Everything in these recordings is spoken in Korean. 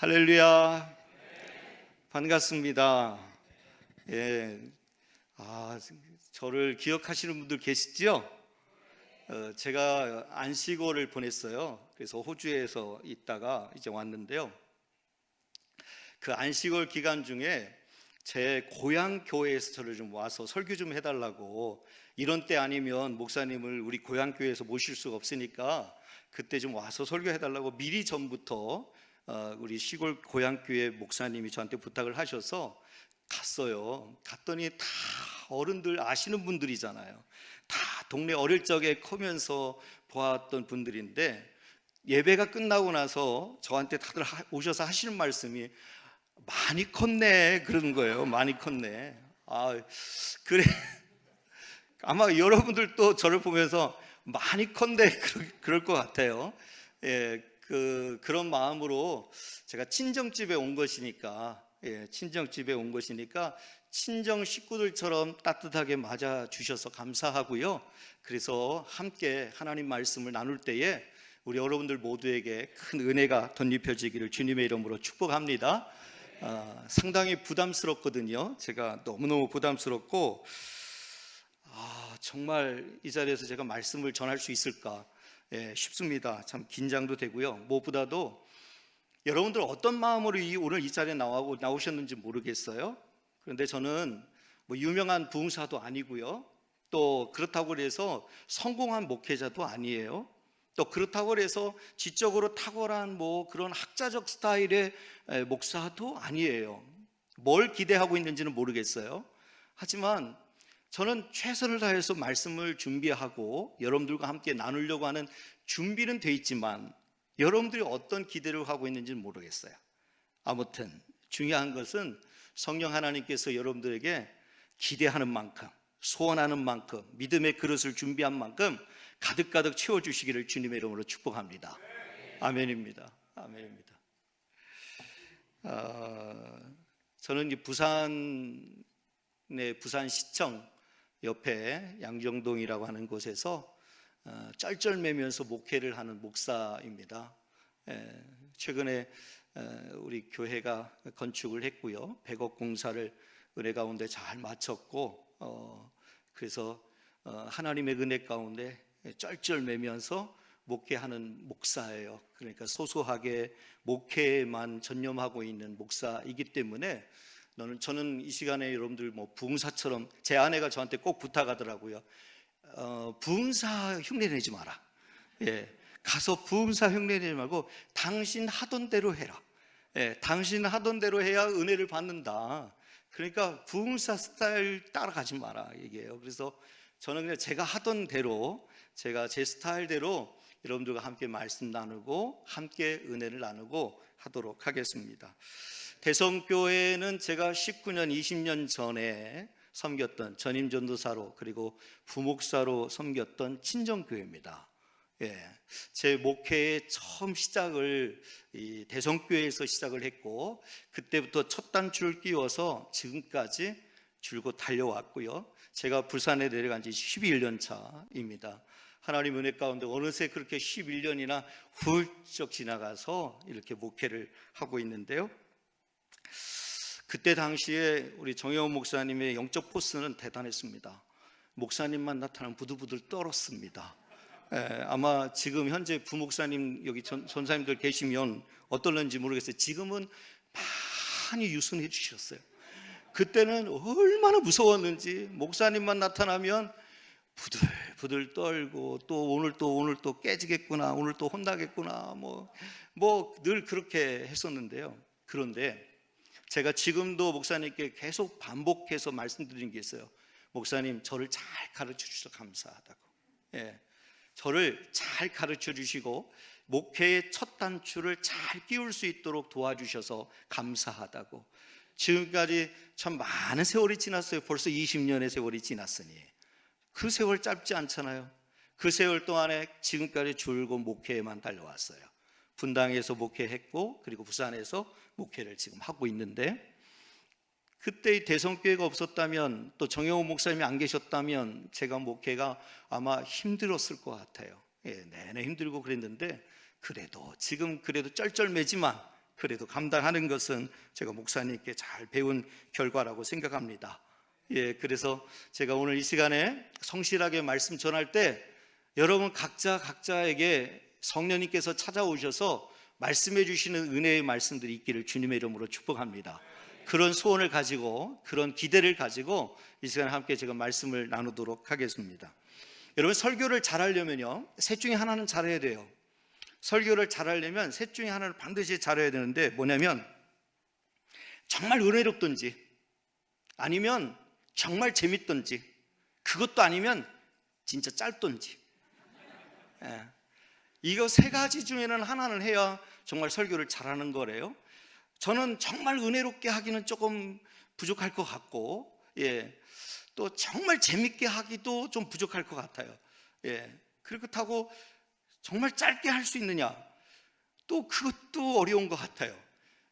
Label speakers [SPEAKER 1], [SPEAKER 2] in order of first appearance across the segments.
[SPEAKER 1] 할렐루야. 반갑습니다. 예. 저를 기억하시는 분들 계시죠? 제가 안식월을 보냈어요. 그래서 호주에서 있다가 이제 왔는데요. 그 안식월 기간 중에 제 고향 교회에서 저를 좀 와서 설교 좀 해달라고, 이런 때 아니면 목사님을 우리 고향 교회에서 모실 수가 없으니까 그때 좀 와서 설교해달라고 미리 전부터 우리 시골 고향교회 목사님이 저한테 부탁을 하셔서 갔어요. 갔더니 다 어른들 아시는 분들이잖아요. 다 동네 어릴 적에 커면서 보았던 분들인데, 예배가 끝나고 나서 저한테 다들 오셔서 하시는 말씀이 많이 컸네 그러는 거예요. 많이 컸네. 그래. 아마 여러분들도 저를 보면서 많이 컸네 그럴 것 같아요. 예, 그런 마음으로 제가 친정집에 온 것이니까, 친정집에 온 것이니까 친정 식구들처럼 따뜻하게 맞아 주셔서 감사하고요. 그래서 함께 하나님 말씀을 나눌 때에 우리 여러분들 모두에게 큰 은혜가 덧입혀지기를 주님의 이름으로 축복합니다. 상당히 부담스럽거든요. 제가 너무너무 부담스럽고, 정말 이 자리에서 제가 말씀을 전할 수 있을까 싶습니다. 참 긴장도 되고요. 무엇보다도 여러분들 어떤 마음으로 오늘 이 자리에 나오셨는지 모르겠어요. 그런데 저는 뭐 유명한 부흥사도 아니고요, 또 그렇다고 해서 성공한 목회자도 아니에요. 또 그렇다고 해서 지적으로 탁월한 뭐 그런 학자적 스타일의 목사도 아니에요. 뭘 기대하고 있는지는 모르겠어요. 하지만 저는 최선을 다해서 말씀을 준비하고 여러분들과 함께 나누려고 하는 준비는 돼 있지만, 여러분들이 어떤 기대를 하고 있는지는 모르겠어요. 아무튼 중요한 것은 성령 하나님께서 여러분들에게 기대하는 만큼, 소원하는 만큼, 믿음의 그릇을 준비한 만큼 가득가득 채워주시기를 주님의 이름으로 축복합니다. 아멘입니다. 아멘입니다. 저는 부산시청 옆에 양정동이라고 하는 곳에서 쩔쩔매면서 목회를 하는 목사입니다. 최근에 우리 교회가 건축을 했고요, 100억 공사를 은혜 가운데 잘 마쳤고, 그래서 하나님의 은혜 가운데 쩔쩔매면서 목회하는 목사예요. 그러니까 소소하게 목회에만 전념하고 있는 목사이기 때문에 저는 이 시간에 여러분들 뭐 부흥사처럼, 제 아내가 저한테 꼭 부탁하더라고요. 부흥사 흉내 내지 마라. 가서 부흥사 흉내 내지 말고 당신 하던 대로 해라. 당신 하던 대로 해야 은혜를 받는다. 그러니까 부흥사 스타일 따라가지 마라 얘기해요. 그래서 저는 그냥 제가 하던 대로, 제가 제 스타일대로 여러분들과 함께 말씀 나누고 함께 은혜를 나누고 하도록 하겠습니다. 대성교회는 제가 19년, 20년 전에 섬겼던 전임전도사로, 그리고 부목사로 섬겼던 친정교회입니다. 제 목회의 처음 시작을 이 대성교회에서 시작을 했고, 그때부터 첫 단추를 끼워서 지금까지 줄곧 달려왔고요. 제가 부산에 내려간 지 11년 차입니다. 하나님 은혜 가운데 어느새 그렇게 11년이나 훌쩍 지나가서 이렇게 목회를 하고 있는데요. 그때 당시에 우리 정혜원 목사님의 영적 포스는 대단했습니다. 목사님만 나타나면 부들부들 떨었습니다. 아마 지금 현재 부목사님 여기 전사님들 계시면 어떨는지 모르겠어요. 지금은 많이 유순해 주셨어요. 그때는 얼마나 무서웠는지, 목사님만 나타나면 부들부들 떨고, 또 오늘 또 깨지겠구나, 오늘 또 혼나겠구나, 뭐 늘 그렇게 했었는데요. 그런데 제가 지금도 목사님께 계속 반복해서 말씀드린 게 있어요. 목사님, 저를 잘 가르쳐 주셔서 감사하다고. 저를 잘 가르쳐 주시고 목회의 첫 단추를 잘 끼울 수 있도록 도와주셔서 감사하다고. 지금까지 참 많은 세월이 지났어요. 벌써 20년의 세월이 지났으니 그 세월 짧지 않잖아요. 그 세월 동안에 지금까지 줄곧 목회에만 달려왔어요. 분당에서 목회했고, 그리고 부산에서 목회를 지금 하고 있는데, 그때 대성교회가 없었다면, 또 정영호 목사님이 안 계셨다면 제가 목회가 아마 힘들었을 것 같아요. 내내 힘들고 그랬는데, 그래도 지금 그래도 쩔쩔매지만 그래도 감당하는 것은 제가 목사님께 잘 배운 결과라고 생각합니다. 그래서 제가 오늘 이 시간에 성실하게 말씀 전할 때 여러분 각자에게 성령님께서 찾아오셔서 말씀해 주시는 은혜의 말씀들이 있기를 주님의 이름으로 축복합니다. 그런 소원을 가지고, 그런 기대를 가지고 이 시간에 함께 제가 말씀을 나누도록 하겠습니다. 여러분, 설교를 잘하려면요, 셋 중에 하나는 잘해야 돼요. 설교를 잘하려면 셋 중에 하나는 반드시 잘해야 되는데, 뭐냐면 정말 은혜롭든지, 아니면 정말 재밌든지, 그것도 아니면 진짜 짧든지, 이거 세 가지 중에는 하나는 해야 정말 설교를 잘하는 거래요. 저는 정말 은혜롭게 하기는 조금 부족할 것 같고, 또 정말 재밌게 하기도 좀 부족할 것 같아요. 그렇다고 정말 짧게 할 수 있느냐, 또 그것도 어려운 것 같아요.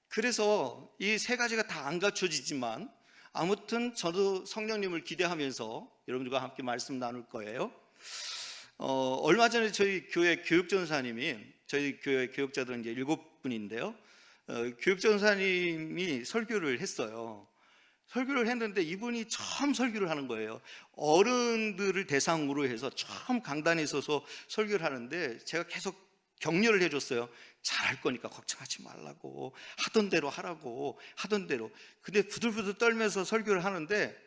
[SPEAKER 1] 그래서 이 세 가지가 다 안 갖춰지지만, 아무튼 저도 성령님을 기대하면서 여러분들과 함께 말씀 나눌 거예요. 얼마 전에 저희 교회 교육전사님이, 저희 교회 교육자들은 이제 7분인데요, 교육전사님이 설교를 했어요. 설교를 했는데 이분이 처음 설교를 하는 거예요. 어른들을 대상으로 해서 처음 강단에 서서 설교를 하는데, 제가 계속 격려를 해줬어요. 잘할 거니까 걱정하지 말라고, 하던 대로 하라고, 하던 대로. 근데 부들부들 떨면서 설교를 하는데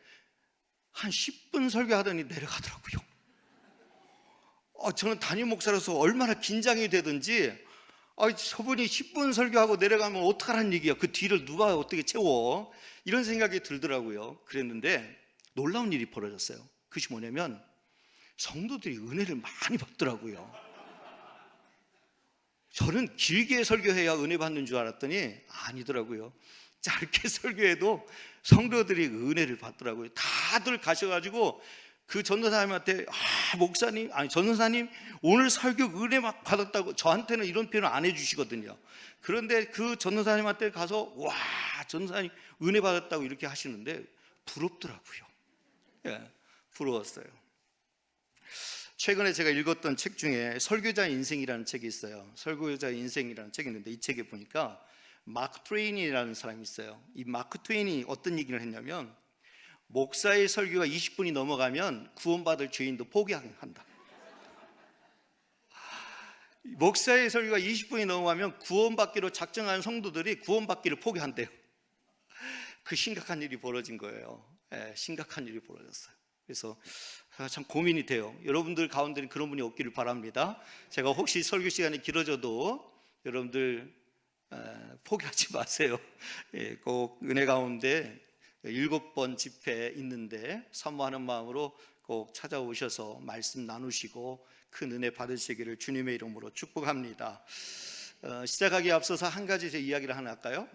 [SPEAKER 1] 한 10분 설교하더니 내려가더라고요. 저는 담임 목사로서 얼마나 긴장이 되든지, 저분이 10분 설교하고 내려가면 어떡하라는 얘기야, 그 뒤를 누가 어떻게 채워, 이런 생각이 들더라고요. 그랬는데 놀라운 일이 벌어졌어요. 그것이 뭐냐면 성도들이 은혜를 많이 받더라고요. 저는 길게 설교해야 은혜 받는 줄 알았더니 아니더라고요. 짧게 설교해도 성도들이 은혜를 받더라고요. 다들 가셔가지고 그 전도사님한테, 목사님, 전도사님 오늘 설교 은혜 막 받았다고, 저한테는 이런 표현을 안 해주시거든요. 그런데 그 전도사님한테 가서, 와, 전도사님 은혜 받았다고 이렇게 하시는데 부럽더라고요. 부러웠어요. 최근에 제가 읽었던 책 중에 설교자 인생이라는 책이 있어요. 설교자 인생이라는 책이 있는데, 이 책에 보니까 마크 트웨인이라는 사람이 있어요. 이 마크 트웨인이 어떤 얘기를 했냐면, 목사의 설교가 20분이 넘어가면 구원받을 죄인도 포기한다. 목사의 설교가 20분이 넘어가면 구원받기로 작정한 성도들이 구원받기를 포기한대요. 그 심각한 일이 벌어진 거예요. 심각한 일이 벌어졌어요. 그래서 참 고민이 돼요. 여러분들 가운데는 그런 분이 없기를 바랍니다. 제가 혹시 설교 시간이 길어져도 여러분들 포기하지 마세요. 꼭 은혜 가운데 7번 집회 있는데 사모하는 마음으로 꼭 찾아오셔서 말씀 나누시고 큰 은혜 받으시기를 주님의 이름으로 축복합니다. 시작하기에 앞서서 한 가지 제 이야기를 하나 할까요?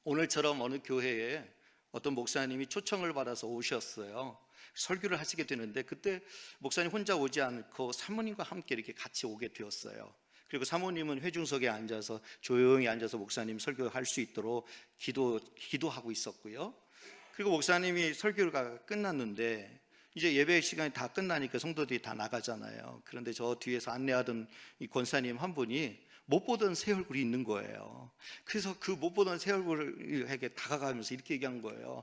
[SPEAKER 1] 오늘처럼 어느 교회에 어떤 목사님이 초청을 받아서 오셨어요. 설교를 하시게 되는데, 그때 목사님 혼자 오지 않고 사모님과 함께 이렇게 같이 오게 되었어요. 그리고 사모님은 회중석에 앉아서 조용히 앉아서 목사님 설교할 수 있도록 기도하고 있었고요. 그리고 목사님이 설교가 끝났는데 이제 예배 시간이 다 끝나니까 성도들이 다 나가잖아요. 그런데 저 뒤에서 안내하던 이 권사님 한 분이 못 보던 새 얼굴이 있는 거예요. 그래서 그 못 보던 새 얼굴에게 다가가면서 이렇게 얘기한 거예요.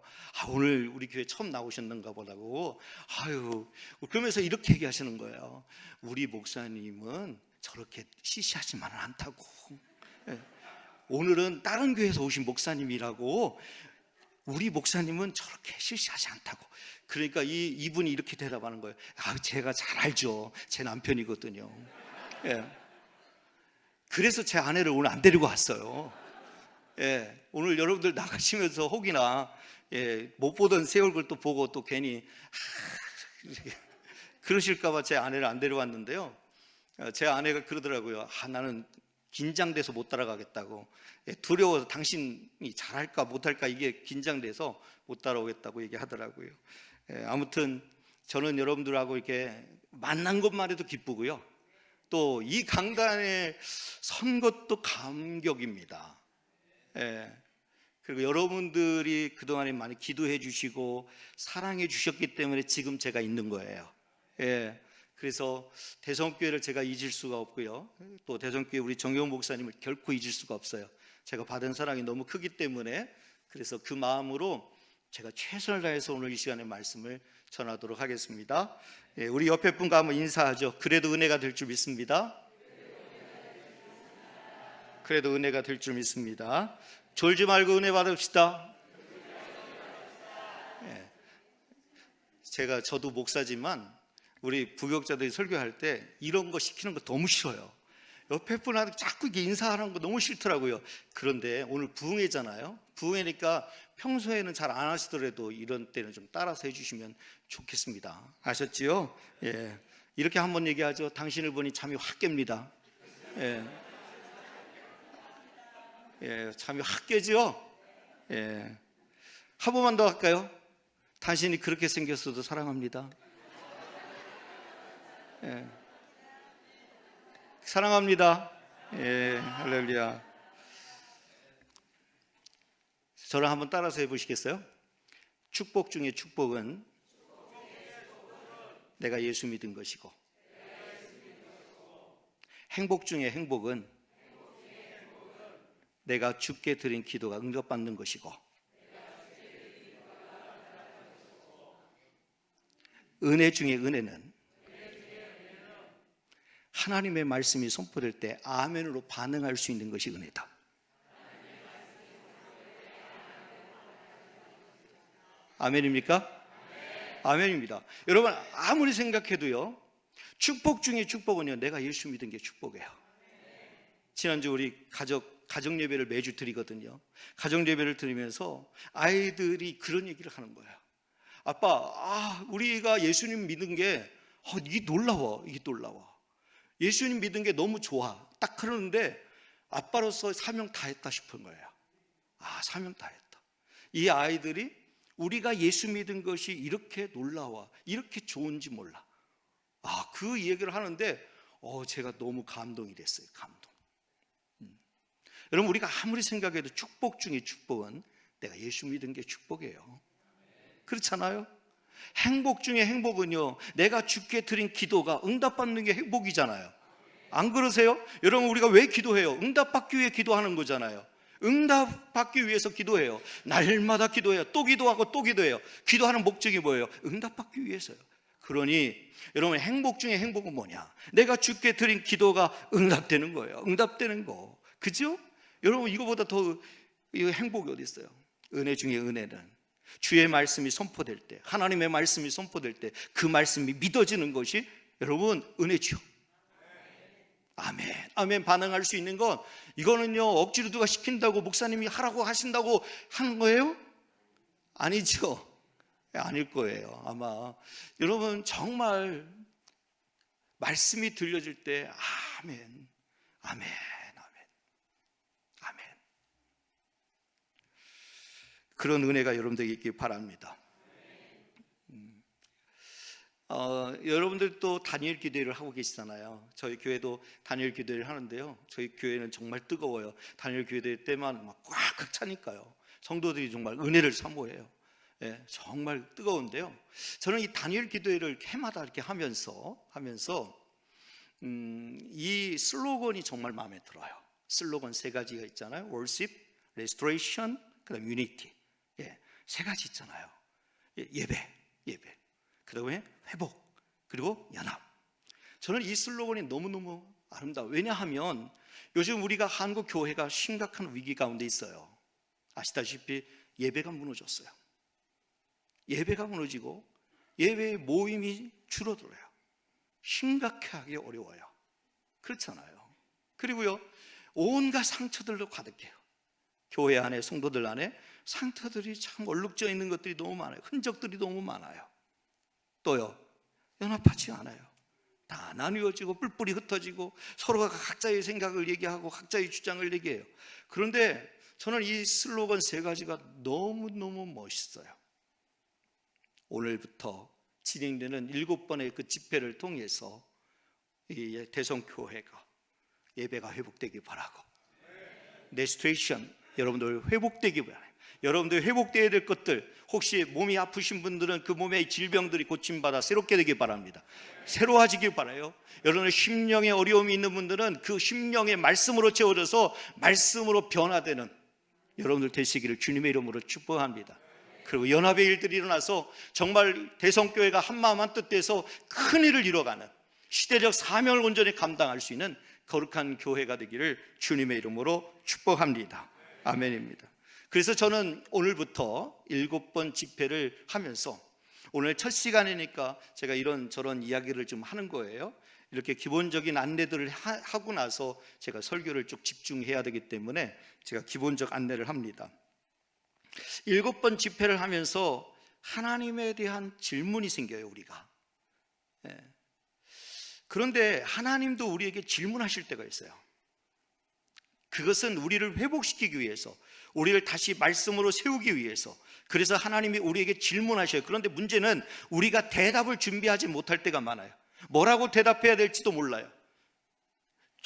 [SPEAKER 1] 오늘 우리 교회 처음 나오셨는가 보다고. 그러면서 이렇게 얘기하시는 거예요. 우리 목사님은 저렇게 시시하지만은 않다고. 오늘은 다른 교회에서 오신 목사님이라고. 우리 목사님은 저렇게 시시하지 않다고. 그러니까 이분이 이렇게 대답하는 거예요. 제가 잘 알죠. 제 남편이거든요. 그래서 제 아내를 오늘 안 데리고 왔어요. 오늘 여러분들 나가시면서 혹이나 못 보던 새 얼굴 또 보고 또 괜히 그러실까봐 제 아내를 안 데려왔는데요. 제 아내가 그러더라고요. 나는 긴장돼서 못 따라가겠다고. 두려워서 당신이 잘할까 못할까 이게 긴장돼서 못 따라오겠다고 얘기하더라고요. 아무튼 저는 여러분들하고 이렇게 만난 것만 해도 기쁘고요. 또 이 강단에 선 것도 감격입니다. 그리고 여러분들이 그동안에 많이 기도해 주시고 사랑해 주셨기 때문에 지금 제가 있는 거예요. 그래서 대성교회를 제가 잊을 수가 없고요. 또 대성교회 우리 정용 목사님을 결코 잊을 수가 없어요. 제가 받은 사랑이 너무 크기 때문에 그래서 그 마음으로 제가 최선을 다해서 오늘 이 시간에 말씀을 전하도록 하겠습니다. 우리 옆에 분과 한번 인사하죠. 그래도 은혜가 될 줄 믿습니다. 그래도 은혜가 될 줄 믿습니다. 졸지 말고 은혜 받읍시다. 저도 목사지만 우리 부교육자들이 설교할 때 이런 거 시키는 거 너무 싫어요. 옆에 분한테 자꾸 이렇게 인사하는 거 너무 싫더라고요. 그런데 오늘 부흥회잖아요. 부흥회니까 평소에는 잘 안 하시더라도 이런 때는 좀 따라서 해주시면 좋겠습니다. 아셨지요? 예. 이렇게 한번 얘기하죠. 당신을 보니 잠이 확 깹니다. 예. 예, 잠이 확 깨죠? 예. 한 번만 더 할까요? 당신이 그렇게 생겼어도 사랑합니다. 예. 사랑합니다. 예, 할렐루야. 저를 한번 따라서 해보시겠어요? 축복 중에 축복은 내가 예수 믿은 것이고, 행복 중에 행복은 내가 주께 드린 기도가 응답받는 것이고, 은혜 중에 은혜는 하나님의 말씀이 선포될 때 아멘으로 반응할 수 있는 것이 은혜다. 아멘입니까? 아멘입니다. 여러분 아무리 생각해도요, 축복 중에 축복은요, 내가 예수 믿은 게 축복이에요. 지난주 우리 가정 예배를 매주 드리거든요. 가정 예배를 드리면서 아이들이 그런 얘기를 하는 거예요. 아빠, 우리가 예수님 믿은 게 이게 놀라워. 예수님 믿은 게 너무 좋아. 딱 그러는데 아빠로서 사명 다 했다 싶은 거예요. 사명 다 했다. 이 아이들이 우리가 예수 믿은 것이 이렇게 놀라워, 이렇게 좋은지 몰라. 그 얘기를 하는데 제가 너무 감동이 됐어요. 감동. 여러분 우리가 아무리 생각해도 축복 중에 축복은 내가 예수 믿은 게 축복이에요. 그렇잖아요? 행복 중에 행복은요, 내가 주께 드린 기도가 응답받는 게 행복이잖아요. 안 그러세요? 여러분 우리가 왜 기도해요? 응답받기 위해 기도하는 거잖아요. 응답받기 위해서 기도해요. 날마다 기도해요. 또 기도하고 또 기도해요. 기도하는 목적이 뭐예요? 응답받기 위해서요. 그러니 여러분 행복 중에 행복은 뭐냐? 내가 주께 드린 기도가 응답되는 거예요. 응답되는 거. 그죠? 여러분 이거보다 더 행복이 어디 있어요? 은혜 중에 은혜는 주의 말씀이 선포될 때, 하나님의 말씀이 선포될 때 그 말씀이 믿어지는 것이 여러분 은혜죠. 아멘. 아멘. 반응할 수 있는 건 이거는요, 억지로 누가 시킨다고 목사님이 하라고 하신다고 하는 거예요? 아니죠. 아닐 거예요. 아마 여러분 정말 말씀이 들려질 때 아멘, 아멘, 아멘, 아멘. 그런 은혜가 여러분들에게 있길 바랍니다. 여러분들 또 단일 기도회를 하고 계시잖아요. 저희 교회도 단일 기도회를 하는데요, 저희 교회는 정말 뜨거워요. 단일 기도회 때만 막 꽉 차니까요. 성도들이 정말 은혜를 사모해요. 예, 정말 뜨거운데요, 저는 이 단일 기도회를 해마다 이렇게 하면서 이 슬로건이 정말 마음에 들어요. 슬로건 세 가지가 있잖아요. worship, restoration, 그다음 unity. 예, 세 가지 있잖아요. 예배, 그 다음에 회복, 그리고 연합. 저는 이 슬로건이 너무너무 아름다워요. 왜냐하면 요즘 우리가 한국 교회가 심각한 위기 가운데 있어요. 아시다시피 예배가 무너졌어요. 예배가 무너지고 예배의 모임이 줄어들어요. 심각하게 어려워요. 그렇잖아요. 그리고요, 온갖 상처들로 가득해요. 교회 안에, 성도들 안에 상처들이 참 얼룩져 있는 것들이 너무 많아요. 흔적들이 너무 많아요. 또요, 연합하지 않아요. 다 나뉘어지고 뿔뿔이 흩어지고 서로가 각자의 생각을 얘기하고 각자의 주장을 얘기해요. 그런데 저는 이 슬로건 세 가지가 너무너무 멋있어요. 오늘부터 진행되는 7번의 그 집회를 통해서 이 대성교회가 예배가 회복되기 바라고, 레스토레이션, 여러분들 회복되기 바라요. 여러분들 회복되어야 될 것들, 혹시 몸이 아프신 분들은 그 몸의 질병들이 고침받아 새롭게 되길 바랍니다. 새로워지길 바라요. 여러분의 심령에 어려움이 있는 분들은 그 심령의 말씀으로 채워져서 말씀으로 변화되는 여러분들 되시기를 주님의 이름으로 축복합니다. 그리고 연합의 일들이 일어나서 정말 대성교회가 한마음 한뜻 돼서 큰 일을 이뤄가는 시대적 사명을 온전히 감당할 수 있는 거룩한 교회가 되기를 주님의 이름으로 축복합니다. 아멘입니다. 그래서 저는 오늘부터 7번 집회를 하면서, 오늘 첫 시간이니까 제가 이런저런 이야기를 좀 하는 거예요. 이렇게 기본적인 안내들을 하고 나서 제가 설교를 쭉 집중해야 되기 때문에 제가 기본적 안내를 합니다. 7번 집회를 하면서 하나님에 대한 질문이 생겨요, 우리가. 그런데 하나님도 우리에게 질문하실 때가 있어요. 그것은 우리를 회복시키기 위해서, 우리를 다시 말씀으로 세우기 위해서. 그래서 하나님이 우리에게 질문하셔요. 그런데 문제는 우리가 대답을 준비하지 못할 때가 많아요. 뭐라고 대답해야 될지도 몰라요.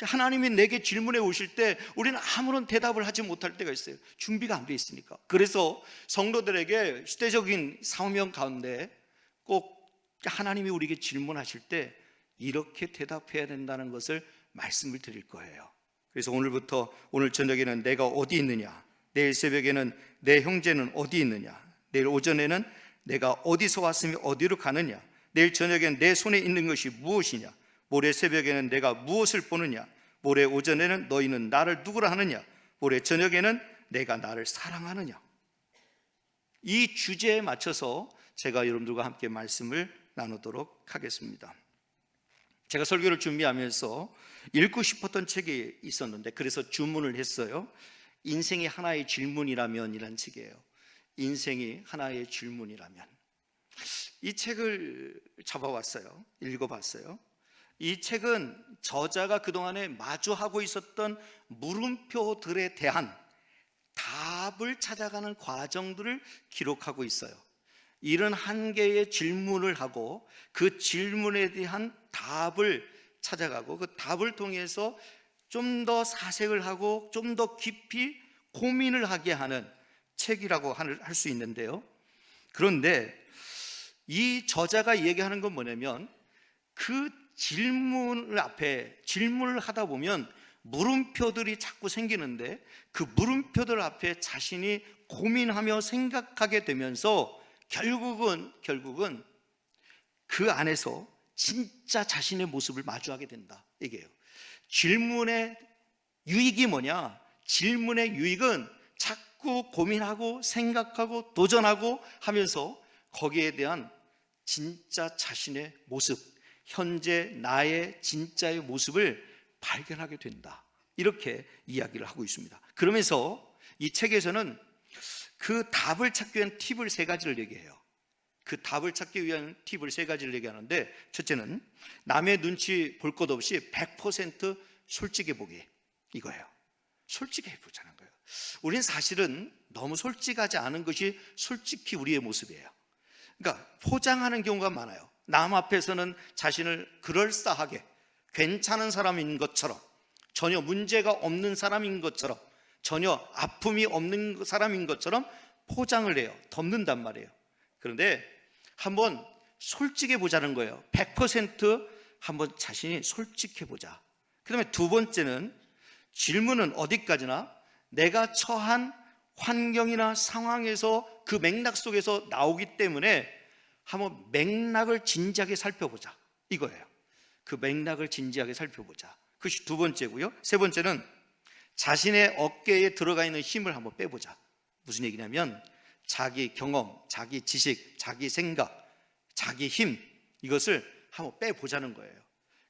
[SPEAKER 1] 하나님이 내게 질문해 오실 때 우리는 아무런 대답을 하지 못할 때가 있어요. 준비가 안 돼 있으니까. 그래서 성도들에게 시대적인 사명 가운데 꼭 하나님이 우리에게 질문하실 때 이렇게 대답해야 된다는 것을 말씀을 드릴 거예요. 그래서 오늘부터, 오늘 저녁에는 내가 어디 있느냐, 내일 새벽에는 내 형제는 어디 있느냐, 내일 오전에는 내가 어디서 왔으며 어디로 가느냐, 내일 저녁에는 내 손에 있는 것이 무엇이냐, 모레 새벽에는 내가 무엇을 보느냐, 모레 오전에는 너희는 나를 누구라 하느냐, 모레 저녁에는 내가 나를 사랑하느냐. 이 주제에 맞춰서 제가 여러분들과 함께 말씀을 나누도록 하겠습니다. 제가 설교를 준비하면서 읽고 싶었던 책이 있었는데, 그래서 주문을 했어요. 인생이 하나의 질문이라면 이란 책이에요. 인생이 하나의 질문이라면. 이 책을 잡아왔어요. 읽어봤어요. 이 책은 저자가 그동안에 마주하고 있었던 물음표들에 대한 답을 찾아가는 과정들을 기록하고 있어요. 71개의 질문을 하고 그 질문에 대한 답을 찾아가고 그 답을 통해서 좀 더 사색을 하고 좀 더 깊이 고민을 하게 하는 책이라고 할 수 있는데요. 그런데 이 저자가 얘기하는 건 뭐냐면, 그 질문을 하다 보면 물음표들이 자꾸 생기는데, 그 물음표들 앞에 자신이 고민하며 생각하게 되면서 결국은 그 안에서 진짜 자신의 모습을 마주하게 된다, 이게요. 질문의 유익이 뭐냐? 질문의 유익은 자꾸 고민하고 생각하고 도전하고 하면서 거기에 대한 진짜 자신의 모습, 현재 나의 진짜의 모습을 발견하게 된다, 이렇게 이야기를 하고 있습니다. 그러면서 이 책에서는 그 답을 찾기 위한 팁을 3가지를 얘기해요. 그 답을 찾기 위한 팁을 3가지를 얘기하는데, 첫째는 남의 눈치 볼 것 없이 100% 솔직해 보기, 이거예요. 솔직해 보자는 거예요. 우리는 사실은 너무 솔직하지 않은 것이 솔직히 우리의 모습이에요. 그러니까 포장하는 경우가 많아요. 남 앞에서는 자신을 그럴싸하게 괜찮은 사람인 것처럼, 전혀 문제가 없는 사람인 것처럼, 전혀 아픔이 없는 사람인 것처럼 포장을 해요. 덮는단 말이에요. 그런데 한번 솔직해 보자는 거예요. 100% 한번 자신이 솔직해 보자. 그 다음에 2번째는, 질문은 어디까지나 내가 처한 환경이나 상황에서 그 맥락 속에서 나오기 때문에 한번 맥락을 진지하게 살펴보자, 이거예요. 그 맥락을 진지하게 살펴보자. 그것이 2번째고요. 3번째는 자신의 어깨에 들어가 있는 힘을 한번 빼보자. 무슨 얘기냐면, 자기 경험, 자기 지식, 자기 생각, 자기 힘, 이것을 한번 빼보자는 거예요.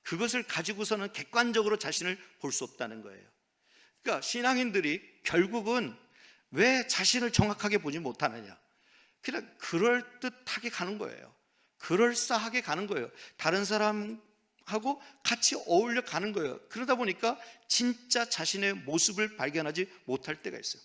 [SPEAKER 1] 그것을 가지고서는 객관적으로 자신을 볼 수 없다는 거예요. 그러니까 신앙인들이 결국은 왜 자신을 정확하게 보지 못하느냐, 그냥 그럴듯하게 가는 거예요. 그럴싸하게 가는 거예요. 다른 사람하고 같이 어울려 가는 거예요. 그러다 보니까 진짜 자신의 모습을 발견하지 못할 때가 있어요.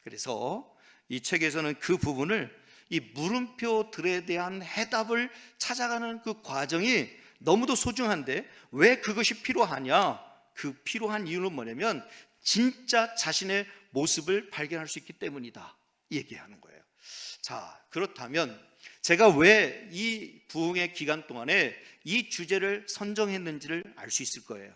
[SPEAKER 1] 그래서 이 책에서는 그 부분을, 이 물음표들에 대한 해답을 찾아가는 그 과정이 너무도 소중한데, 왜 그것이 필요하냐? 그 필요한 이유는 뭐냐면 진짜 자신의 모습을 발견할 수 있기 때문이다, 얘기하는 거예요. 자, 그렇다면 제가 왜 이 부흥의 기간 동안에 이 주제를 선정했는지를 알 수 있을 거예요.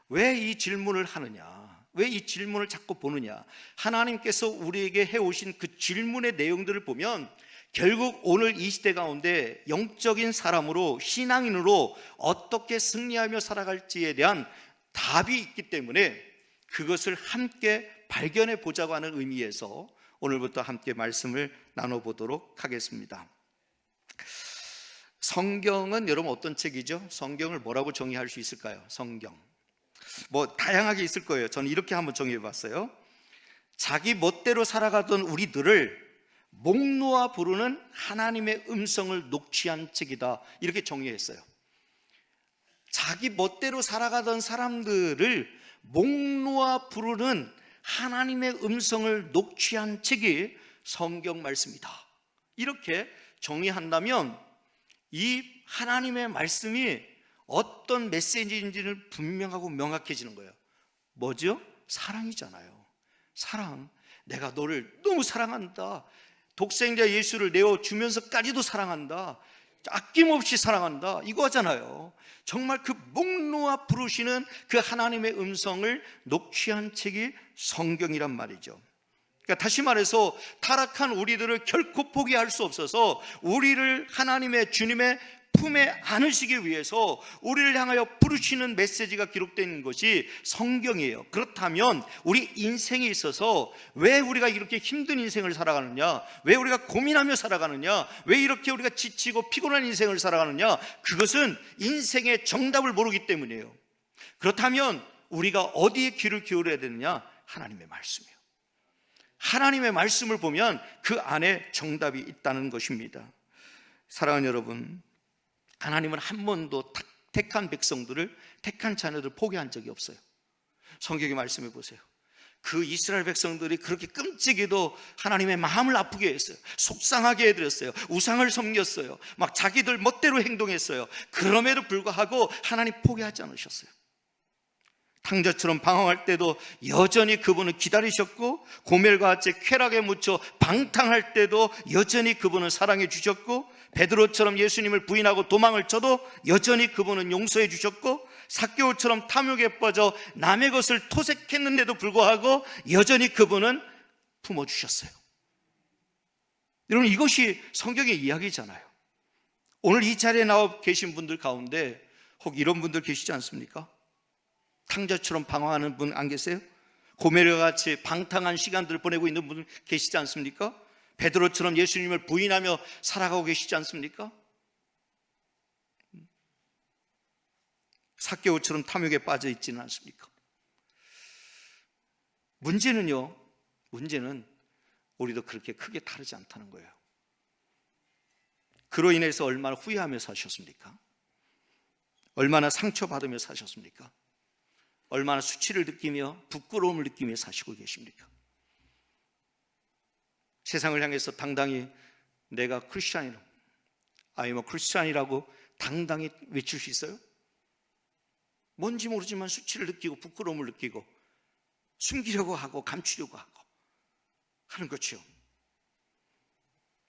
[SPEAKER 1] 왜 이 질문을 하느냐, 왜 이 질문을 자꾸 보느냐, 하나님께서 우리에게 해오신 그 질문의 내용들을 보면 결국 오늘 이 시대 가운데 영적인 사람으로, 신앙인으로 어떻게 승리하며 살아갈지에 대한 답이 있기 때문에 그것을 함께 발견해 보자고 하는 의미에서 오늘부터 함께 말씀을 나눠보도록 하겠습니다. 성경은 여러분 어떤 책이죠? 성경을 뭐라고 정의할 수 있을까요? 성경 뭐 다양하게 있을 거예요. 저는 이렇게 한번 정의해 봤어요. 자기 멋대로 살아가던 우리들을 목 놓아 부르는 하나님의 음성을 녹취한 책이다, 이렇게 정의했어요. 자기 멋대로 살아가던 사람들을 목 놓아 부르는 하나님의 음성을 녹취한 책이 성경 말씀이다, 이렇게 정의한다면 이 하나님의 말씀이 어떤 메시지인지는 분명하고 명확해지는 거예요. 뭐죠? 사랑이잖아요. 사랑. 내가 너를 너무 사랑한다. 독생자 예수를 내어주면서까지도 사랑한다. 아낌없이 사랑한다. 이거잖아요. 정말 그 목 놓아 부르시는 그 하나님의 음성을 녹취한 책이 성경이란 말이죠. 그러니까 다시 말해서 타락한 우리들을 결코 포기할 수 없어서 우리를 하나님의 주님의 품에 안으시기 위해서 우리를 향하여 부르시는 메시지가 기록되어 있는 것이 성경이에요. 그렇다면 우리 인생에 있어서 왜 우리가 이렇게 힘든 인생을 살아가느냐, 왜 우리가 고민하며 살아가느냐, 왜 이렇게 우리가 지치고 피곤한 인생을 살아가느냐, 그것은 인생의 정답을 모르기 때문이에요. 그렇다면 우리가 어디에 귀를 기울여야 되느냐? 하나님의 말씀이에요. 하나님의 말씀을 보면 그 안에 정답이 있다는 것입니다. 사랑하는 여러분, 하나님은 한 번도 택한 백성들을, 택한 자녀들을 포기한 적이 없어요. 성경의 말씀해 보세요. 그 이스라엘 백성들이 그렇게 끔찍이도 하나님의 마음을 아프게 했어요. 속상하게 해드렸어요. 우상을 섬겼어요. 막 자기들 멋대로 행동했어요. 그럼에도 불구하고 하나님 포기하지 않으셨어요. 탕자처럼 방황할 때도 여전히 그분은 기다리셨고, 고멜과 같이 쾌락에 묻혀 방탕할 때도 여전히 그분은 사랑해 주셨고, 베드로처럼 예수님을 부인하고 도망을 쳐도 여전히 그분은 용서해 주셨고, 삭개오처럼 탐욕에 빠져 남의 것을 토색했는데도 불구하고 여전히 그분은 품어주셨어요. 여러분, 이것이 성경의 이야기잖아요. 오늘 이 자리에 나와 계신 분들 가운데 혹 이런 분들 계시지 않습니까? 탕자처럼 방황하는 분 안 계세요? 고멜과 같이 방탕한 시간들을 보내고 있는 분 계시지 않습니까? 베드로처럼 예수님을 부인하며 살아가고 계시지 않습니까? 삭개오처럼 탐욕에 빠져 있지는 않습니까? 문제는 우리도 그렇게 크게 다르지 않다는 거예요. 그로 인해서 얼마나 후회하며 사셨습니까? 얼마나 상처받으며 사셨습니까? 얼마나 수치를 느끼며 부끄러움을 느끼며 사시고 계십니까? 세상을 향해서 당당히 내가 크리스찬이라고, I'm a Christian이라고 당당히 외칠 수 있어요? 뭔지 모르지만 수치를 느끼고 부끄러움을 느끼고 숨기려고 하고 감추려고 하고 하는 거죠.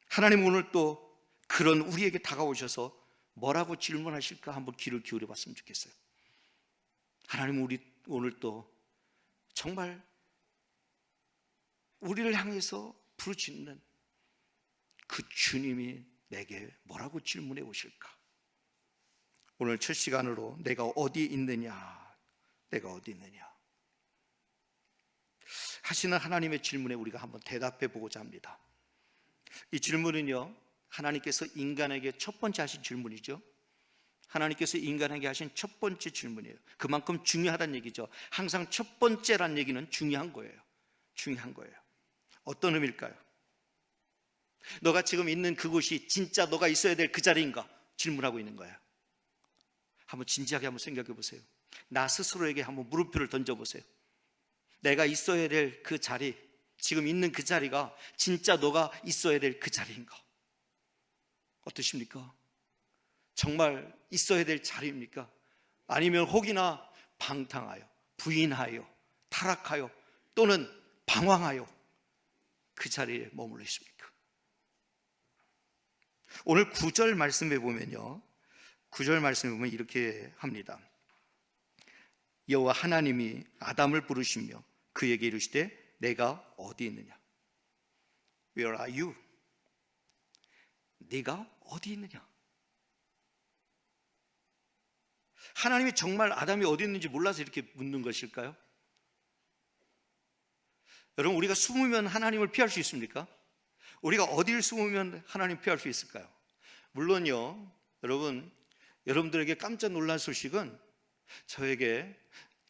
[SPEAKER 1] 하나님 오늘 또 그런 우리에게 다가오셔서 뭐라고 질문하실까 한번 귀를 기울여 봤으면 좋겠어요. 하나님, 우리 오늘 또 정말 우리를 향해서 부르짖는 그 주님이 내게 뭐라고 질문해 오실까? 오늘 첫 시간으로 내가 어디 있느냐, 내가 어디 있느냐 하시는 하나님의 질문에 우리가 한번 대답해 보고자 합니다. 이 질문은요, 하나님께서 인간에게 첫 번째 하신 질문이죠. 하나님께서 인간에게 하신 첫 번째 질문이에요. 그만큼 중요하다는 얘기죠. 항상 첫 번째란 얘기는 중요한 거예요. 중요한 거예요. 어떤 의미일까요? 너가 지금 있는 그곳이 진짜 너가 있어야 될 그 자리인가? 질문하고 있는 거예요. 한번 진지하게 한번 생각해 보세요. 나 스스로에게 한번 물음표를 던져보세요. 내가 있어야 될 그 자리, 지금 있는 그 자리가 진짜 너가 있어야 될 그 자리인가? 어떠십니까? 정말 있어야 될 자리입니까? 아니면 혹이나 방탕하여, 부인하여, 타락하여, 또는 방황하여 그 자리에 머물러 있습니까? 오늘 9절 말씀에 보면요, 9절 말씀에 보면 이렇게 합니다. 여호와 하나님이 아담을 부르시며 그에게 이르시되 내가 어디 있느냐? Where are you? 네가 어디 있느냐? 하나님이 정말 아담이 어디 있는지 몰라서 이렇게 묻는 것일까요? 여러분, 우리가 숨으면 하나님을 피할 수 있습니까? 우리가 어디를 숨으면 하나님 피할 수 있을까요? 물론요, 여러분들에게 깜짝 놀란 소식은 저에게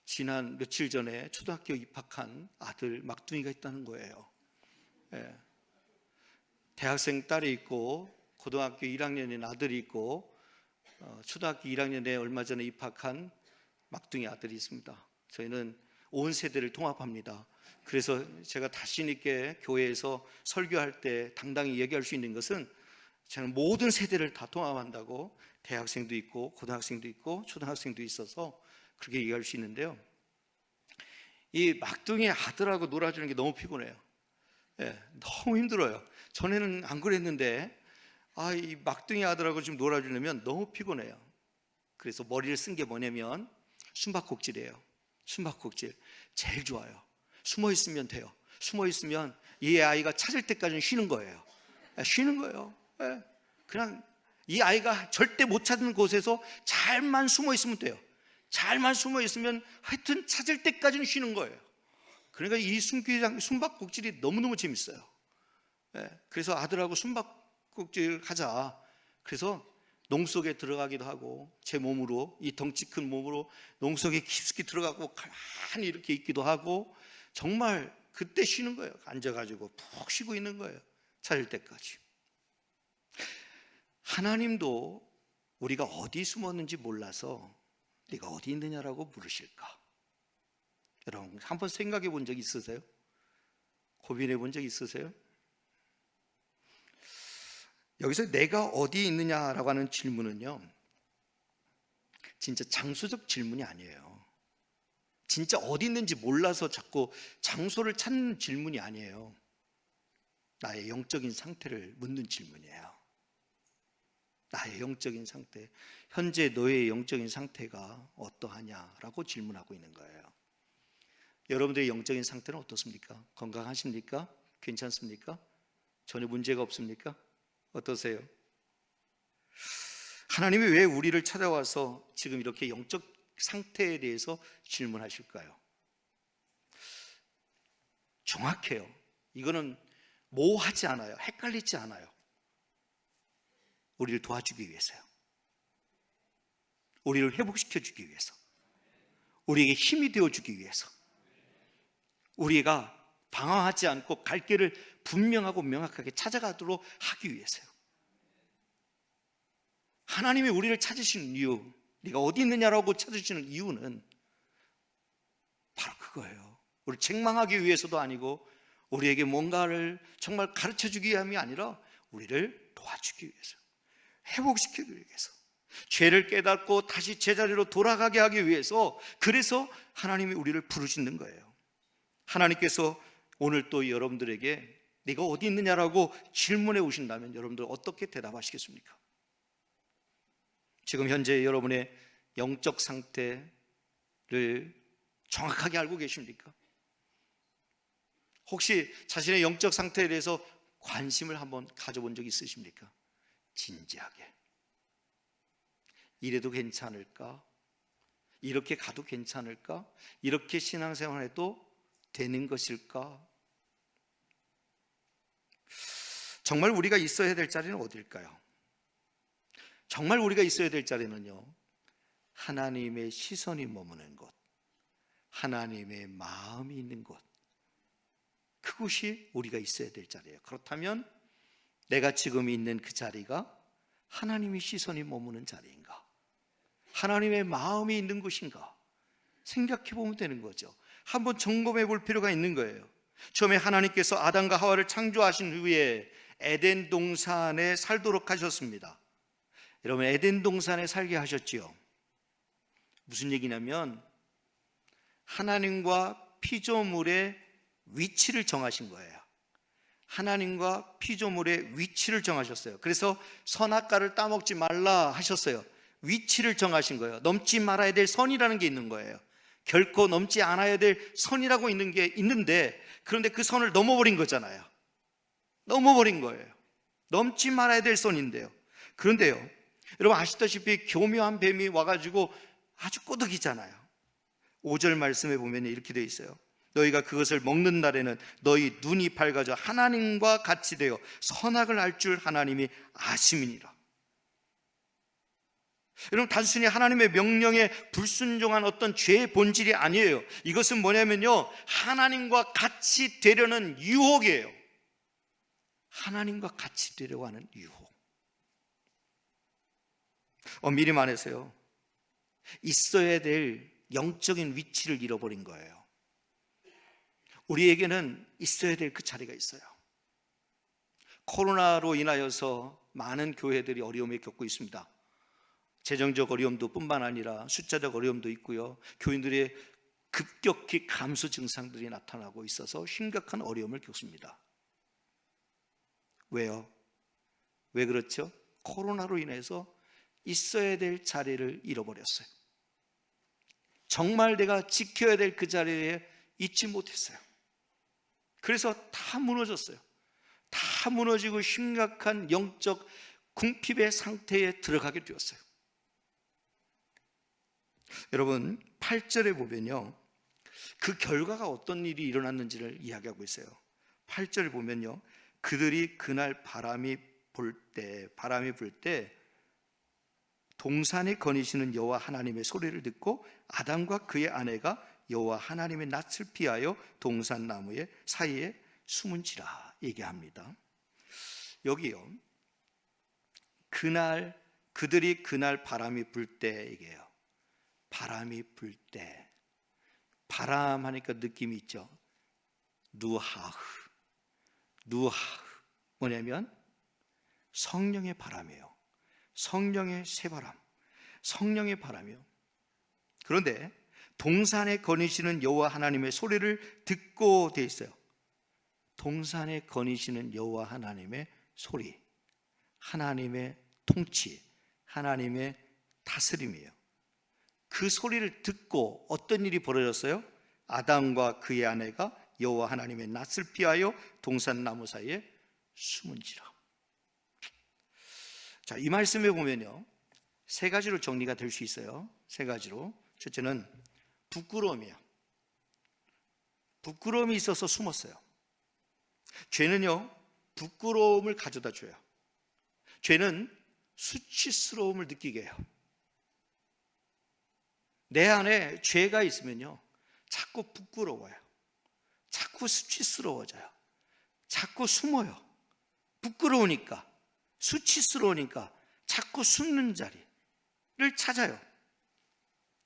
[SPEAKER 1] 지난 며칠 전에 초등학교 입학한 아들 막둥이가 있다는 거예요. 예. 대학생 딸이 있고 고등학교 1학년인 아들이 있고 초등학교 1학년에 얼마 전에 입학한 막둥이 아들이 있습니다. 저희는 온 세대를 통합합니다. 그래서 제가 자신 있게 교회에서 설교할 때 당당히 얘기할 수 있는 것은 저는 모든 세대를 다 통합한다고, 대학생도 있고 고등학생도 있고 초등학생도 있어서 그렇게 얘기할 수 있는데요, 이 막둥이 아들하고 놀아주는 게 너무 피곤해요. 예, 너무 힘들어요. 전에는 안 그랬는데 이 막둥이 아들하고 좀 놀아주려면 너무 피곤해요. 그래서 머리를 쓴 게 뭐냐면 숨바꼭질이에요. 숨바꼭질 제일 좋아요. 숨어 있으면 돼요. 숨어 있으면 이 아이가 찾을 때까지는 쉬는 거예요. 쉬는 거예요. 그냥 이 아이가 절대 못 찾는 곳에서 잘만 숨어 있으면 돼요. 잘만 숨어 있으면 하여튼 찾을 때까지는 쉬는 거예요. 그러니까 이 숨바꼭질이 너무너무 재밌어요. 그래서 아들하고 숨바꼭질 하자. 그래서 농속에 들어가기도 하고, 제 몸으로, 이 덩치 큰 몸으로 농속에 깊숙이 들어가고 가만히 이렇게 있기도 하고, 정말 그때 쉬는 거예요. 앉아가지고 푹 쉬고 있는 거예요. 찾을 때까지. 하나님도 우리가 어디 숨었는지 몰라서 네가 어디 있느냐라고 물으실까? 여러분, 한번 생각해 본 적 있으세요? 고민해 본 적 있으세요? 여기서 내가 어디 있느냐라고 하는 질문은요, 진짜 장소적 질문이 아니에요. 진짜 어디 있는지 몰라서 자꾸 장소를 찾는 질문이 아니에요. 나의 영적인 상태를 묻는 질문이에요. 나의 영적인 상태, 현재 너의 영적인 상태가 어떠하냐라고 질문하고 있는 거예요. 여러분들의 영적인 상태는 어떻습니까? 건강하십니까? 괜찮습니까? 전혀 문제가 없습니까? 어떠세요? 하나님이 왜 우리를 찾아와서 지금 이렇게 영적 상태에 대해서 질문하실까요? 정확해요. 이거는 모호하지 않아요. 헷갈리지 않아요. 우리를 도와주기 위해서요. 우리를 회복시켜주기 위해서, 우리에게 힘이 되어주기 위해서, 우리가 방황하지 않고 갈 길을 분명하고 명확하게 찾아가도록 하기 위해서요. 하나님이 우리를 찾으시는 이유, 네가 어디 있느냐라고 찾으시는 이유는 바로 그거예요. 우리를 책망하기 위해서도 아니고, 우리에게 뭔가를 정말 가르쳐주기 위함이 아니라 우리를 도와주기 위해서, 회복시키기 위해서, 죄를 깨닫고 다시 제자리로 돌아가게 하기 위해서, 그래서 하나님이 우리를 부르시는 거예요. 하나님께서 오늘 또 여러분들에게 네가 어디 있느냐라고 질문해 오신다면 여러분들 어떻게 대답하시겠습니까? 지금 현재 여러분의 영적 상태를 정확하게 알고 계십니까? 혹시 자신의 영적 상태에 대해서 관심을 한번 가져본 적 있으십니까? 진지하게. 이래도 괜찮을까? 이렇게 가도 괜찮을까? 이렇게 신앙생활해도 되는 것일까? 정말 우리가 있어야 될 자리는 어딜까요? 정말 우리가 있어야 될 자리는요, 하나님의 시선이 머무는 곳, 하나님의 마음이 있는 곳, 그곳이 우리가 있어야 될 자리예요. 그렇다면 내가 지금 있는 그 자리가 하나님의 시선이 머무는 자리인가? 하나님의 마음이 있는 곳인가? 생각해 보면 되는 거죠. 한번 점검해 볼 필요가 있는 거예요. 처음에 하나님께서 아담과 하와를 창조하신 후에 에덴 동산에 살도록 하셨습니다. 여러분, 에덴 동산에 살게 하셨지요. 무슨 얘기냐면 하나님과 피조물의 위치를 정하신 거예요. 하나님과 피조물의 위치를 정하셨어요. 그래서 선악과를 따먹지 말라 하셨어요. 위치를 정하신 거예요. 넘지 말아야 될 선이라는 게 있는 거예요. 결코 넘지 않아야 될 선이라고 있는 게 있는데, 그런데 그 선을 넘어버린 거잖아요. 넘어버린 거예요. 넘지 말아야 될 선인데요. 그런데요, 여러분 아시다시피 교묘한 뱀이 와가지고 아주 꼬드기잖아요. 5절 말씀에 보면 이렇게 되어 있어요. 너희가 그것을 먹는 날에는 너희 눈이 밝아져 하나님과 같이 되어 선악을 알 줄 하나님이 아심이니라. 여러분, 단순히 하나님의 명령에 불순종한 어떤 죄의 본질이 아니에요. 이것은 뭐냐면요, 하나님과 같이 되려는 유혹이에요. 하나님과 같이 되려고 하는 유혹. 미리 말해서요, 있어야 될 영적인 위치를 잃어버린 거예요. 우리에게는 있어야 될 그 자리가 있어요. 코로나로 인하여서 많은 교회들이 어려움을 겪고 있습니다. 재정적 어려움도 뿐만 아니라 숫자적 어려움도 있고요, 교인들의 급격히 감소 증상들이 나타나고 있어서 심각한 어려움을 겪습니다. 왜요? 왜 그렇죠? 코로나로 인해서 있어야 될 자리를 잃어버렸어요. 정말 내가 지켜야 될 그 자리에 있지 못했어요. 그래서 다 무너졌어요. 다 무너지고 심각한 영적 궁핍의 상태에 들어가게 되었어요. 여러분, 8절에 보면요, 그 결과가 어떤 일이 일어났는지를 이야기하고 있어요. 8절을 보면요, 그들이 그날 바람이 불 때 동산에 거니시는 여호와 하나님의 소리를 듣고 아담과 그의 아내가 여호와 하나님의 낯을 피하여 동산 나무의 사이에 숨은지라 얘기합니다. 여기요, 그들이 그날 바람이 불 때 얘기해요. 바람이 불 때, 바람 하니까 느낌이 있죠. 누하흐. 뭐냐면 성령의 바람이에요. 성령의 새바람, 성령의 바람이요. 그런데 동산에 거니시는 여호와 하나님의 소리를 듣고 돼 있어요. 동산에 거니시는 여호와 하나님의 소리, 하나님의 통치, 하나님의 다스림이에요. 그 소리를 듣고 어떤 일이 벌어졌어요? 아담과 그의 아내가 여호와 하나님의 낯을 피하여 동산 나무 사이에 숨은지라. 자, 이 말씀에 보면요, 세 가지로 정리가 될 수 있어요. 세 가지로. 첫째는 부끄러움이에요. 부끄러움이 있어서 숨었어요. 죄는요, 부끄러움을 가져다 줘요. 죄는 수치스러움을 느끼게 해요. 내 안에 죄가 있으면요, 자꾸 부끄러워요. 자꾸 수치스러워져요. 자꾸 숨어요. 부끄러우니까, 수치스러우니까 자꾸 숨는 자리를 찾아요.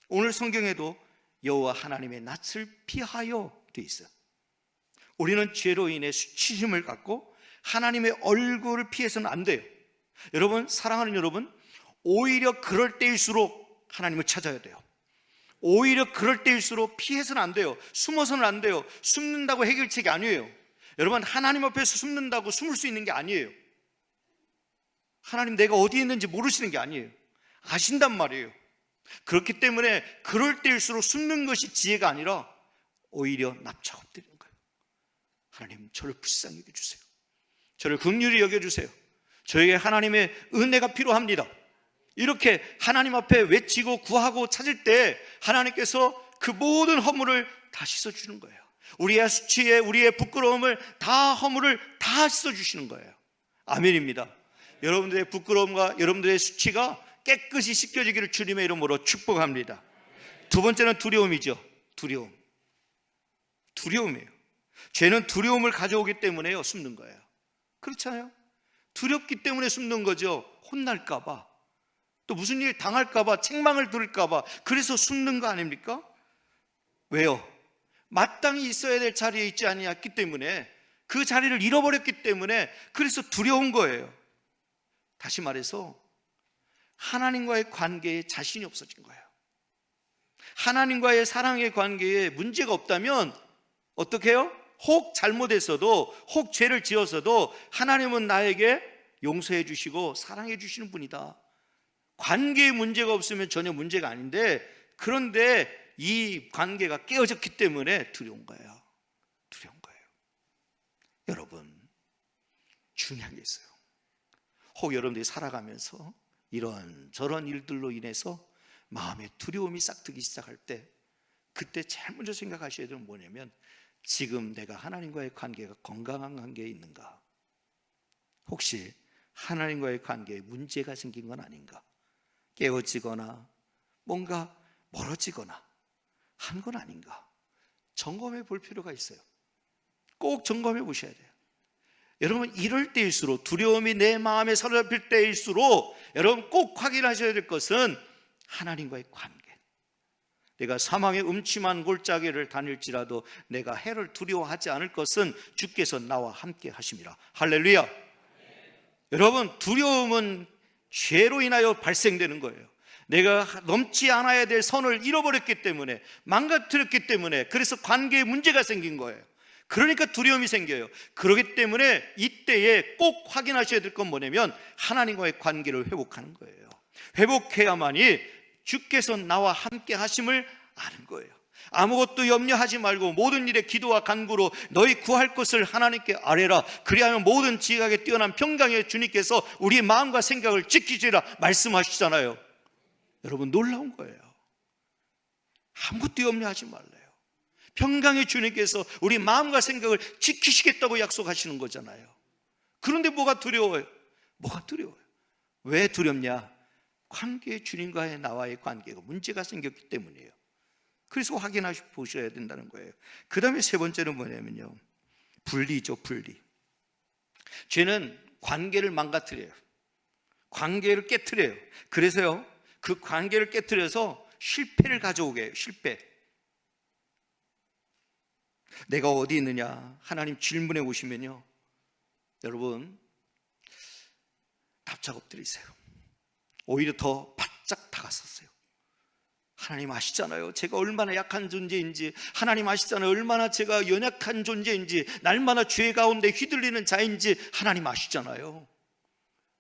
[SPEAKER 1] 오늘 성경에도 여호와 하나님의 낯을 피하여 되어 있어요. 우리는 죄로 인해 수치심을 갖고 하나님의 얼굴을 피해서는 안 돼요. 여러분, 사랑하는 여러분, 오히려 그럴 때일수록 하나님을 찾아야 돼요. 오히려 그럴 때일수록 피해서는 안 돼요. 숨어서는 안 돼요. 숨는다고 해결책이 아니에요. 여러분, 하나님 앞에서 숨는다고 숨을 수 있는 게 아니에요. 하나님 내가 어디에 있는지 모르시는 게 아니에요. 아신단 말이에요. 그렇기 때문에 그럴 때일수록 숨는 것이 지혜가 아니라 오히려 납작 엎드리는 거예요. 하나님, 저를 불쌍히 여겨주세요. 저를 긍휼히 여겨주세요. 저에게 하나님의 은혜가 필요합니다. 이렇게 하나님 앞에 외치고 구하고 찾을 때 하나님께서 그 모든 허물을 다 씻어주는 거예요. 우리의 수치에, 우리의 부끄러움을 다, 허물을 다 씻어주시는 거예요. 아멘입니다. 여러분들의 부끄러움과 여러분들의 수치가 깨끗이 씻겨지기를 주님의 이름으로 축복합니다. 두 번째는 두려움이죠. 두려움이에요. 죄는 두려움을 가져오기 때문에요, 숨는 거예요. 그렇잖아요. 두렵기 때문에 숨는 거죠. 혼날까 봐, 또 무슨 일 당할까 봐, 책망을 들을까 봐, 그래서 숨는 거 아닙니까? 왜요? 마땅히 있어야 될 자리에 있지 아니했기 때문에, 그 자리를 잃어버렸기 때문에, 그래서 두려운 거예요. 다시 말해서 하나님과의 관계에 자신이 없어진 거예요. 하나님과의 사랑의 관계에 문제가 없다면 어떻게 해요? 혹 잘못했어도, 혹 죄를 지었어도 하나님은 나에게 용서해 주시고 사랑해 주시는 분이다. 관계에 문제가 없으면 전혀 문제가 아닌데, 그런데 이 관계가 깨어졌기 때문에 두려운 거예요. 두려운 거예요. 여러분, 중요한 게 있어요. 혹 여러분들이 살아가면서 이런저런 일들로 인해서 마음에 두려움이 싹트기 시작할 때, 그때 제일 먼저 생각하셔야 되는 건 뭐냐면, 지금 내가 하나님과의 관계가 건강한 관계에 있는가? 혹시 하나님과의 관계에 문제가 생긴 건 아닌가? 깨어지거나 뭔가 멀어지거나 한 건 아닌가? 점검해 볼 필요가 있어요. 꼭 점검해 보셔야 돼요. 여러분, 이럴 때일수록, 두려움이 내 마음에 사로잡힐 때일수록 여러분 꼭 확인하셔야 될 것은 하나님과의 관계. 내가 사망의 음침한 골짜기를 다닐지라도 내가 해를 두려워하지 않을 것은 주께서 나와 함께 하심이라. 할렐루야. 여러분, 두려움은 죄로 인하여 발생되는 거예요. 내가 넘지 않아야 될 선을 잃어버렸기 때문에, 망가뜨렸기 때문에, 그래서 관계에 문제가 생긴 거예요. 그러니까 두려움이 생겨요. 그렇기 때문에 이때에 꼭 확인하셔야 될 건 뭐냐면 하나님과의 관계를 회복하는 거예요. 회복해야만이 주께서 나와 함께 하심을 아는 거예요. 아무것도 염려하지 말고 모든 일에 기도와 간구로 너희 구할 것을 하나님께 아뢰라. 그리하면 모든 지각에 뛰어난 평강의 주님께서 우리의 마음과 생각을 지키시라 말씀하시잖아요. 여러분, 놀라운 거예요. 아무것도 염려하지 말래요. 평강의 주님께서 우리 마음과 생각을 지키시겠다고 약속하시는 거잖아요. 그런데 뭐가 두려워요? 뭐가 두려워요? 왜 두렵냐? 관계의 주님과의 나와의 관계가 문제가 생겼기 때문이에요. 그래서 확인하시 보셔야 된다는 거예요. 그 다음에 세 번째는 뭐냐면요, 분리죠. 분리. 죄는 관계를 망가뜨려요. 관계를 깨트려요. 그래서요, 그 관계를 깨트려서 실패를 가져오게 해요. 실패. 내가 어디 있느냐? 하나님 질문해 보시면요, 여러분 답작 엎드리세요. 오히려 더 바짝 다가섰어요. 하나님 아시잖아요, 제가 얼마나 약한 존재인지. 하나님 아시잖아요, 얼마나 제가 연약한 존재인지, 날마다 죄 가운데 휘둘리는 자인지. 하나님 아시잖아요.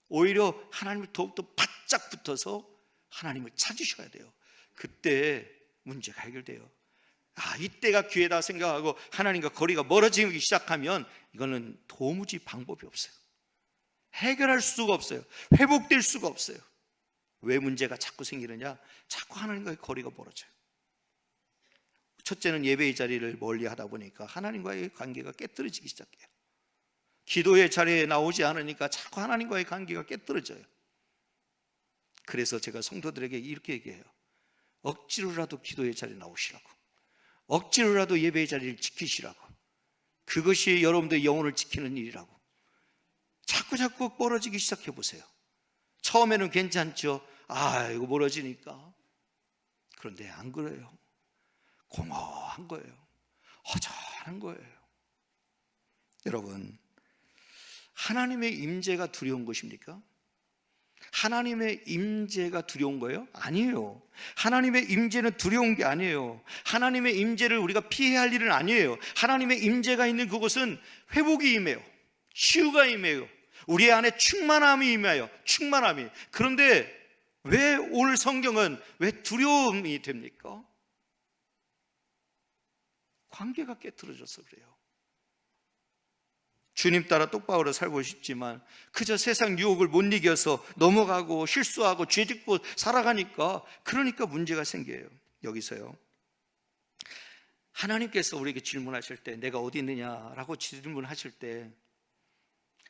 [SPEAKER 1] 오히려 하나님을 더욱더 바짝 붙어서 하나님을 찾으셔야 돼요. 그때 문제가 해결돼요. 이때가 기회다 생각하고 하나님과 거리가 멀어지기 시작하면 이거는 도무지 방법이 없어요. 해결할 수가 없어요. 회복될 수가 없어요. 왜 문제가 자꾸 생기느냐? 자꾸 하나님과의 거리가 멀어져요. 첫째는 예배의 자리를 멀리 하다 보니까 하나님과의 관계가 깨뜨려지기 시작해요. 기도의 자리에 나오지 않으니까 자꾸 하나님과의 관계가 깨뜨려져요. 그래서 제가 성도들에게 이렇게 얘기해요. 억지로라도 기도의 자리에 나오시라고, 억지로라도 예배의 자리를 지키시라고. 그것이 여러분들의 영혼을 지키는 일이라고. 자꾸 멀어지기 시작해 보세요. 처음에는 괜찮죠. 이거 멀어지니까. 그런데 안 그래요. 공허한 거예요. 허전한 거예요. 여러분, 하나님의 임재가 두려운 것입니까? 하나님의 임재가 두려운 거예요? 아니에요. 하나님의 임재는 두려운 게 아니에요. 하나님의 임재를 우리가 피해야 할 일은 아니에요. 하나님의 임재가 있는 그곳은 회복이 임해요. 치유가 임해요. 우리 안에 충만함이 임해요. 충만함이. 그런데 왜 오늘 성경은 왜 두려움이 됩니까? 관계가 깨트려져서 그래요. 주님 따라 똑바로 살고 싶지만 그저 세상 유혹을 못 이겨서 넘어가고 실수하고 죄짓고 살아가니까, 그러니까 문제가 생겨요. 여기서요, 하나님께서 우리에게 질문하실 때, 내가 어디 있느냐라고 질문하실 때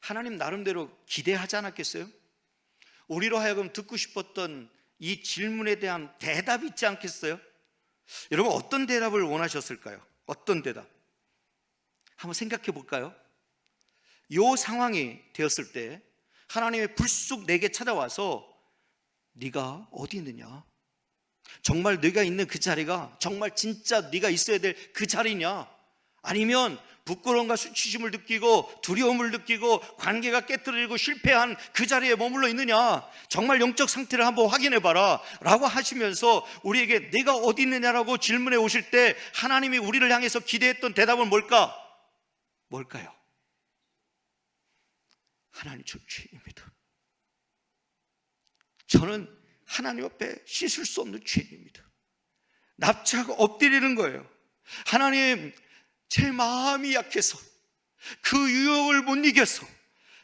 [SPEAKER 1] 하나님 나름대로 기대하지 않았겠어요? 우리로 하여금 듣고 싶었던 이 질문에 대한 대답이 있지 않겠어요? 여러분, 어떤 대답을 원하셨을까요? 어떤 대답? 한번 생각해 볼까요? 이 상황이 되었을 때 하나님의 불쑥 내게 찾아와서 네가 어디 있느냐? 정말 네가 있는 그 자리가 정말 진짜 네가 있어야 될 그 자리냐? 아니면 부끄러움과 수치심을 느끼고 두려움을 느끼고 관계가 깨뜨리고 실패한 그 자리에 머물러 있느냐? 정말 영적 상태를 한번 확인해 봐라 라고 하시면서 우리에게 내가 어디 있느냐라고 질문해 오실 때 하나님이 우리를 향해서 기대했던 대답은 뭘까? 뭘까요? 하나님, 저 죄인입니다. 저는 하나님 앞에 씻을 수 없는 죄인입니다. 납작 엎드리는 거예요. 하나님, 제 마음이 약해서 그 유혹을 못 이겨서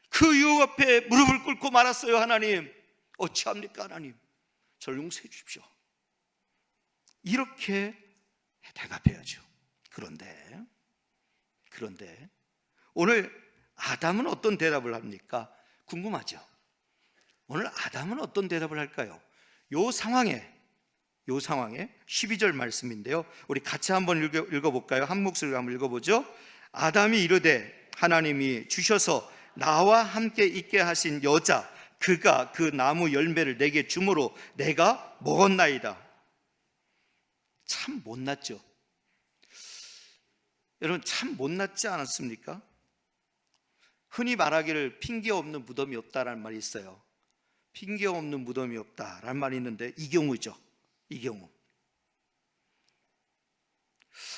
[SPEAKER 1] 그 유혹 앞에 무릎을 꿇고 말았어요. 하나님, 어찌합니까? 하나님, 저를 용서해 주십시오. 이렇게 대답해야죠. 그런데 오늘 아담은 어떤 대답을 합니까? 궁금하죠? 오늘 아담은 어떤 대답을 할까요? 요 상황에 12절 말씀인데요, 우리 같이 한번 읽어볼까요? 한 목소리로 한번 읽어보죠. 아담이 이르되 하나님이 주셔서 나와 함께 있게 하신 여자, 그가 그 나무 열매를 내게 주므로 내가 먹었나이다. 참 못났죠? 여러분, 참 못났지 않았습니까? 흔히 말하기를 핑계 없는 무덤이 없다라는 말이 있어요. 핑계 없는 무덤이 없다라는 말이 있는데 이 경우죠. 이 경우.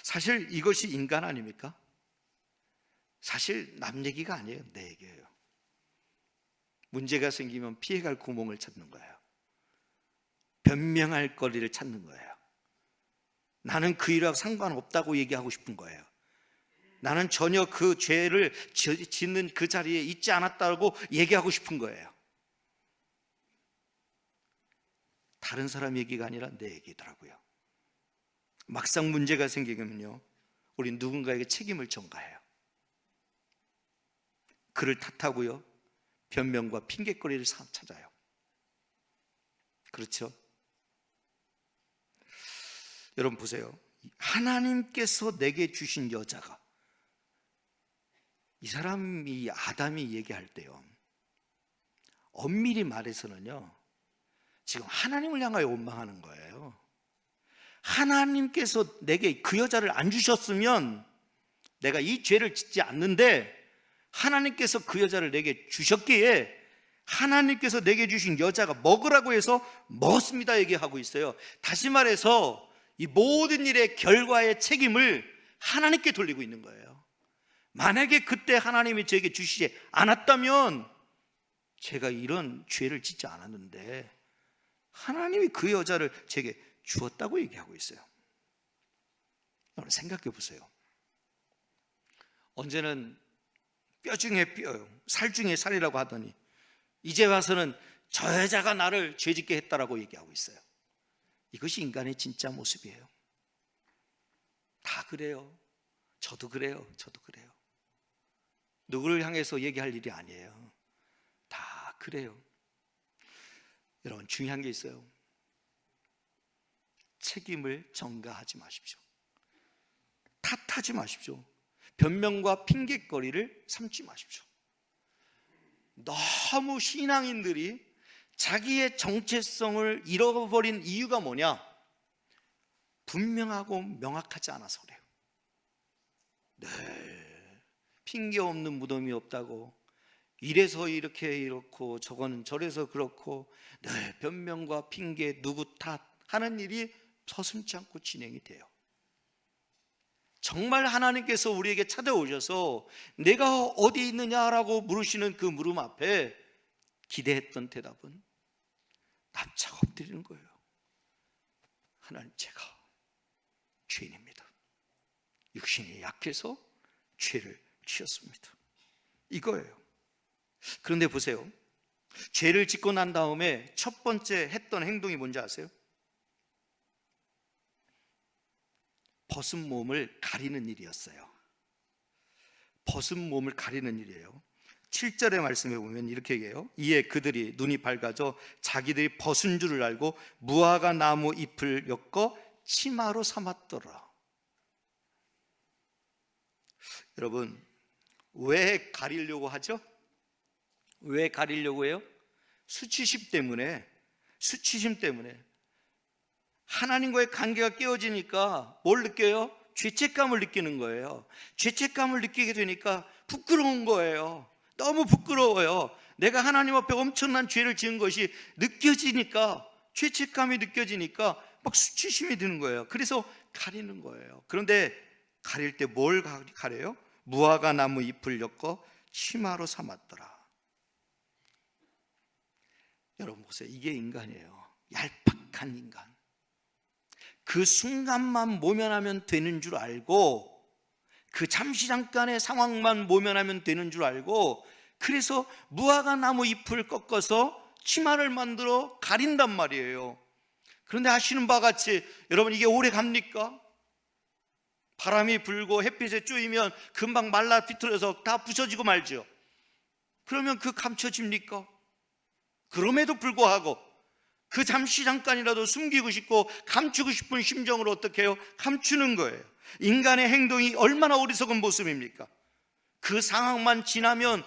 [SPEAKER 1] 사실 이것이 인간 아닙니까? 사실 남 얘기가 아니에요. 내 얘기예요. 문제가 생기면 피해갈 구멍을 찾는 거예요. 변명할 거리를 찾는 거예요. 나는 그 일하고 상관없다고 얘기하고 싶은 거예요. 나는 전혀 그 죄를 짓는 그 자리에 있지 않았다고 얘기하고 싶은 거예요. 다른 사람 얘기가 아니라 내 얘기더라고요. 막상 문제가 생기면요, 우린 누군가에게 책임을 전가해요. 그를 탓하고요, 변명과 핑계거리를 찾아요. 그렇죠? 여러분 보세요. 하나님께서 내게 주신 여자가, 이 사람이 아담이 얘기할 때요, 엄밀히 말해서는요, 지금 하나님을 향하여 원망하는 거예요. 하나님께서 내게 그 여자를 안 주셨으면 내가 이 죄를 짓지 않는데, 하나님께서 그 여자를 내게 주셨기에 하나님께서 내게 주신 여자가 먹으라고 해서 먹었습니다 얘기하고 있어요. 다시 말해서 이 모든 일의 결과의 책임을 하나님께 돌리고 있는 거예요. 만약에 그때 하나님이 저에게 주시지 않았다면 제가 이런 죄를 짓지 않았는데 하나님이 그 여자를 제게 주었다고 얘기하고 있어요. 여러분 생각해 보세요. 언제는 뼈 중에 뼈요, 살 중에 살이라고 하더니 이제 와서는 저 여자가 나를 죄짓게 했다라고 얘기하고 있어요. 이것이 인간의 진짜 모습이에요. 다 그래요. 저도 그래요. 누구를 향해서 얘기할 일이 아니에요. 다 그래요. 여러분 중요한 게 있어요. 책임을 전가하지 마십시오. 탓하지 마십시오. 변명과 핑계거리를 삼지 마십시오. 너무 신앙인들이 자기의 정체성을 잃어버린 이유가 뭐냐? 분명하고 명확하지 않아서 그래요. 늘 핑계 없는 무덤이 없다고, 이래서 이렇게 이렇고 저거는 저래서 그렇고, 늘 변명과 핑계, 누구 탓하는 일이 서슴지 않고 진행이 돼요. 정말 하나님께서 우리에게 찾아오셔서 내가 어디 있느냐라고 물으시는 그 물음 앞에 기대했던 대답은 납작 엎드리는 거예요. 하나님, 제가 죄인입니다. 육신이 약해서 죄를 지었습니다. 이거예요. 그런데 보세요. 죄를 짓고 난 다음에 첫 번째 했던 행동이 뭔지 아세요? 벗은 몸을 가리는 일이었어요. 벗은 몸을 가리는 일이에요. 7절의 말씀에 보면 이렇게 얘기해요. 이에 그들이 눈이 밝아져 자기들이 벗은 줄을 알고 무화과 나무 잎을 엮어 치마로 삼았더라. 여러분, 왜 가리려고 하죠? 왜 가리려고 해요? 수치심 때문에. 하나님과의 관계가 깨어지니까 뭘 느껴요? 죄책감을 느끼는 거예요. 죄책감을 느끼게 되니까 부끄러운 거예요. 너무 부끄러워요. 내가 하나님 앞에 엄청난 죄를 지은 것이 느껴지니까, 죄책감이 느껴지니까 막 수치심이 드는 거예요. 그래서 가리는 거예요. 그런데 가릴 때 뭘 가려요? 무화과 나무 잎을 엮어 치마로 삼았더라. 여러분 보세요. 이게 인간이에요. 얄팍한 인간. 그 순간만 모면하면 되는 줄 알고, 그 잠시 잠깐의 상황만 모면하면 되는 줄 알고, 그래서 무화과 나무 잎을 꺾어서 치마를 만들어 가린단 말이에요. 그런데 아시는 바와 같이 여러분, 이게 오래 갑니까? 바람이 불고 햇빛에 쪼이면 금방 말라 비틀어서 다 부서지고 말죠. 그러면 그 감춰집니까? 그럼에도 불구하고 그 잠시 잠깐이라도 숨기고 싶고 감추고 싶은 심정을 어떻게 해요? 감추는 거예요. 인간의 행동이 얼마나 어리석은 모습입니까? 그 상황만 지나면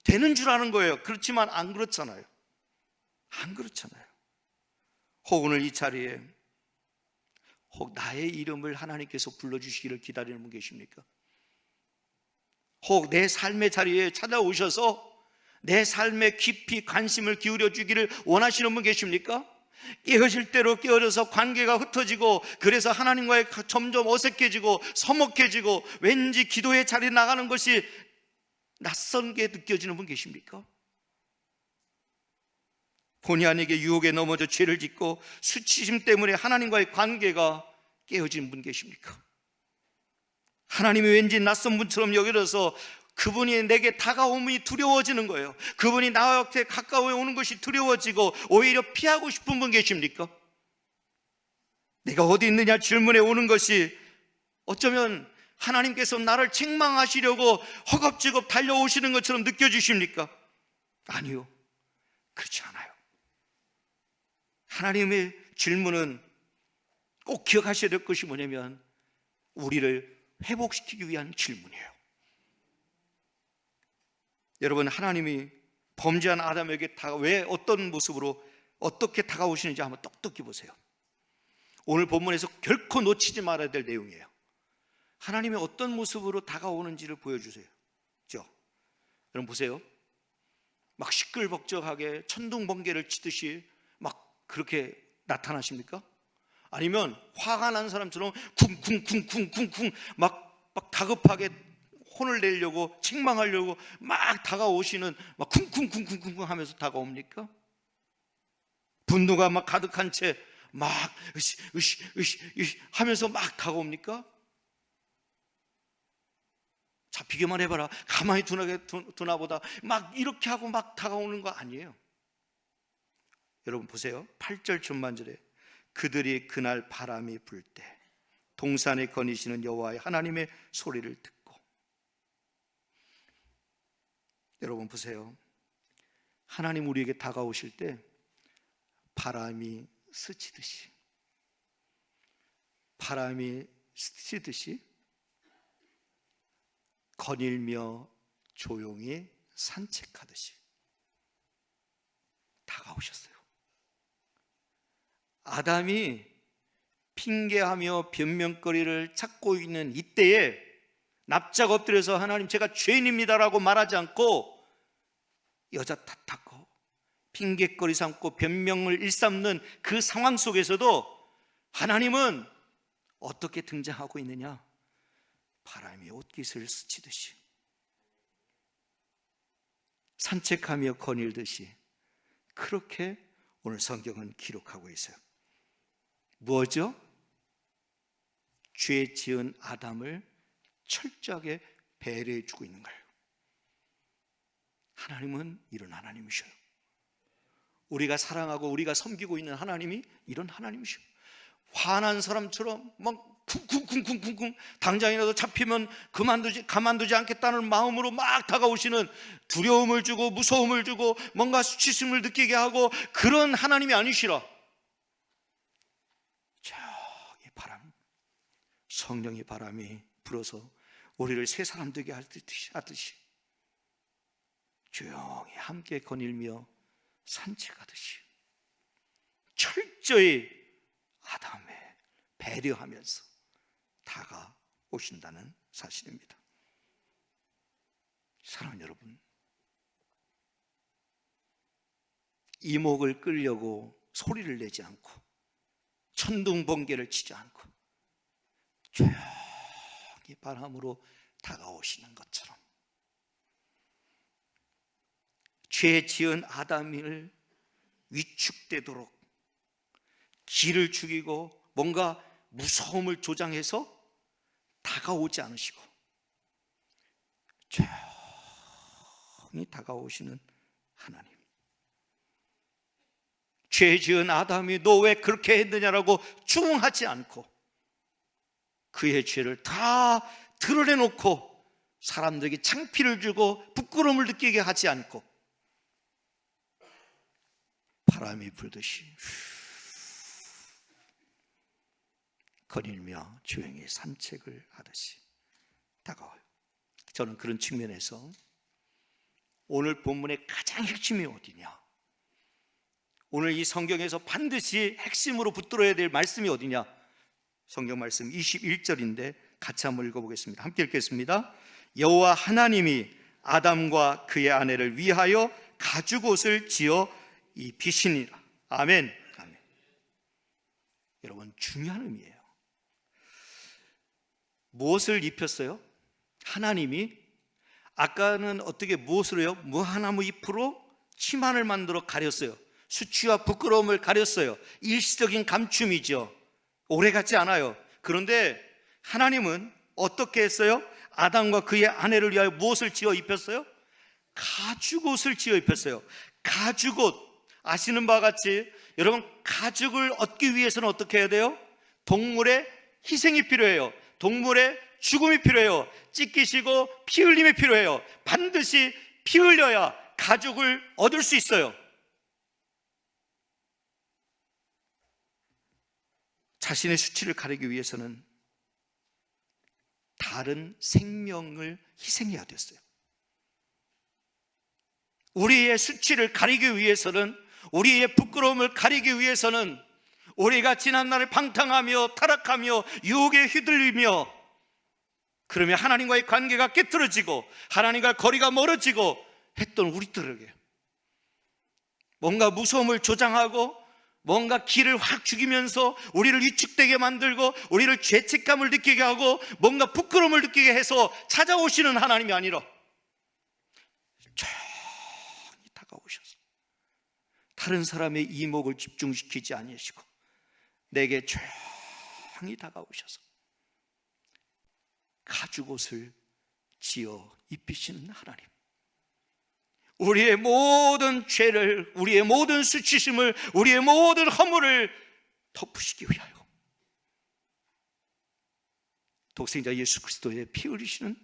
[SPEAKER 1] 되는 줄 아는 거예요. 그렇지만 안 그렇잖아요. 안 그렇잖아요. 혹 오늘 이 자리에 혹 나의 이름을 하나님께서 불러주시기를 기다리는 분 계십니까? 혹 내 삶의 자리에 찾아오셔서 내 삶에 깊이 관심을 기울여 주기를 원하시는 분 계십니까? 깨어질 대로 깨어져서 관계가 흩어지고, 그래서 하나님과의 점점 어색해지고 서먹해지고 왠지 기도의 자리에 나가는 것이 낯선 게 느껴지는 분 계십니까? 본의 아니게 유혹에 넘어져 죄를 짓고 수치심 때문에 하나님과의 관계가 깨어진 분 계십니까? 하나님이 왠지 낯선 분처럼 여겨져서 그분이 내게 다가옴이 두려워지는 거예요. 그분이 나한테 가까워 오는 것이 두려워지고 오히려 피하고 싶은 분 계십니까? 내가 어디 있느냐 질문에 오는 것이 어쩌면 하나님께서 나를 책망하시려고 허겁지겁 달려오시는 것처럼 느껴지십니까? 아니요, 그렇지 않아요. 하나님의 질문은 꼭 기억하셔야 될 것이 뭐냐면 우리를 회복시키기 위한 질문이에요. 여러분, 하나님이 범죄한 아담에게 왜 어떤 모습으로 어떻게 다가오시는지 한번 똑똑히 보세요. 오늘 본문에서 결코 놓치지 말아야 될 내용이에요. 하나님이 어떤 모습으로 다가오는지를 보여주세요. 그렇죠? 여러분 보세요. 막 시끌벅적하게 천둥번개를 치듯이 막 그렇게 나타나십니까? 아니면 화가 난 사람처럼 쿵쿵쿵쿵쿵쿵 막 다급하게 혼을 내려고 책망하려고 막 다가오시는, 막 쿵쿵쿵쿵쿵 하면서 다가옵니까? 분노가 막 가득한 채 막 으시 하면서 막 다가옵니까? 잡히기만 해봐라, 가만히 두나 보다 막 이렇게 하고 막 다가오는 거 아니에요. 여러분 보세요. 8절 전반절에 그들이 그날 바람이 불 때 동산에 거니시는 여호와의 하나님의 소리를 듣고. 여러분 보세요. 하나님 우리에게 다가오실 때 바람이 스치듯이 거닐며 조용히 산책하듯이 다가오셨어요. 아담이 핑계하며 변명거리를 찾고 있는 이때에 납작 엎드려서 하나님 제가 죄인입니다라고 말하지 않고 여자 탓하고 핑계거리 삼고 변명을 일삼는 그 상황 속에서도 하나님은 어떻게 등장하고 있느냐? 바람이 옷깃을 스치듯이 산책하며 거닐듯이 그렇게 오늘 성경은 기록하고 있어요. 뭐죠? 죄 지은 아담을 철저하게 배려해 주고 있는 거예요. 하나님은 이런 하나님이셔요. 우리가 사랑하고 우리가 섬기고 있는 하나님이 이런 하나님이셔요. 화난 사람처럼 막 쿵쿵쿵쿵쿵쿵 당장이라도 잡히면 가만두지 않겠다는 마음으로 막 다가오시는, 두려움을 주고 무서움을 주고 뭔가 수치심을 느끼게 하고 그런 하나님이 아니시라. 저기 성령의 바람이 불어서 우리를 새 사람 되게 하듯이 조용히 함께 거닐며 산책하듯이 철저히 아담에 배려하면서 다가오신다는 사실입니다. 사랑하는 여러분, 이목을 끌려고 소리를 내지 않고 천둥번개를 치지 않고 조용히 바람으로 다가오시는 것처럼 죄 지은 아담을 위축되도록 기를 죽이고 뭔가 무서움을 조장해서 다가오지 않으시고 조용히 다가오시는 하나님. 죄 지은 아담이 너 왜 그렇게 했느냐라고 추궁하지 않고 그의 죄를 다 드러내놓고 사람들에게 창피를 주고 부끄러움을 느끼게 하지 않고 바람이 불듯이 거닐며 조용히 산책을 하듯이 다가와요. 저는 그런 측면에서 오늘 본문의 가장 핵심이 어디냐, 오늘 이 성경에서 반드시 핵심으로 붙들어야 될 말씀이 어디냐, 성경 말씀 21절인데 같이 한번 읽어보겠습니다. 함께 읽겠습니다. 여호와 하나님이 아담과 그의 아내를 위하여 가죽옷을 지어 입히시니라. 아멘. 아멘. 여러분, 중요한 의미예요. 무엇을 입혔어요? 하나님이 아까는 어떻게 무엇으로 해요? 무화나무 잎으로 치마를 만들어 가렸어요. 수치와 부끄러움을 가렸어요. 일시적인 감춤이죠. 오래가지 않아요. 그런데 하나님은 어떻게 했어요? 아담과 그의 아내를 위하여 무엇을 지어 입혔어요? 가죽옷을 지어 입혔어요. 가죽옷, 아시는 바와 같이 여러분, 가죽을 얻기 위해서는 어떻게 해야 돼요? 동물의 희생이 필요해요. 동물의 죽음이 필요해요. 찢기시고 피 흘림이 필요해요. 반드시 피 흘려야 가죽을 얻을 수 있어요. 자신의 수치를 가리기 위해서는 다른 생명을 희생해야 됐어요. 우리의 수치를 가리기 위해서는, 우리의 부끄러움을 가리기 위해서는, 우리가 지난날을 방탕하며 타락하며 유혹에 휘둘리며 그러면 하나님과의 관계가 깨트려지고 하나님과 거리가 멀어지고 했던 우리들에게 뭔가 무서움을 조장하고 뭔가 기를 확 죽이면서 우리를 위축되게 만들고 우리를 죄책감을 느끼게 하고 뭔가 부끄러움을 느끼게 해서 찾아오시는 하나님이 아니라 조용히 다가오셔서 다른 사람의 이목을 집중시키지 아니시고 내게 조용히 다가오셔서 가죽옷을 지어 입히시는 하나님, 우리의 모든 죄를, 우리의 모든 수치심을, 우리의 모든 허물을 덮으시기 위하여 독생자 예수 그리스도의 피 흘리시는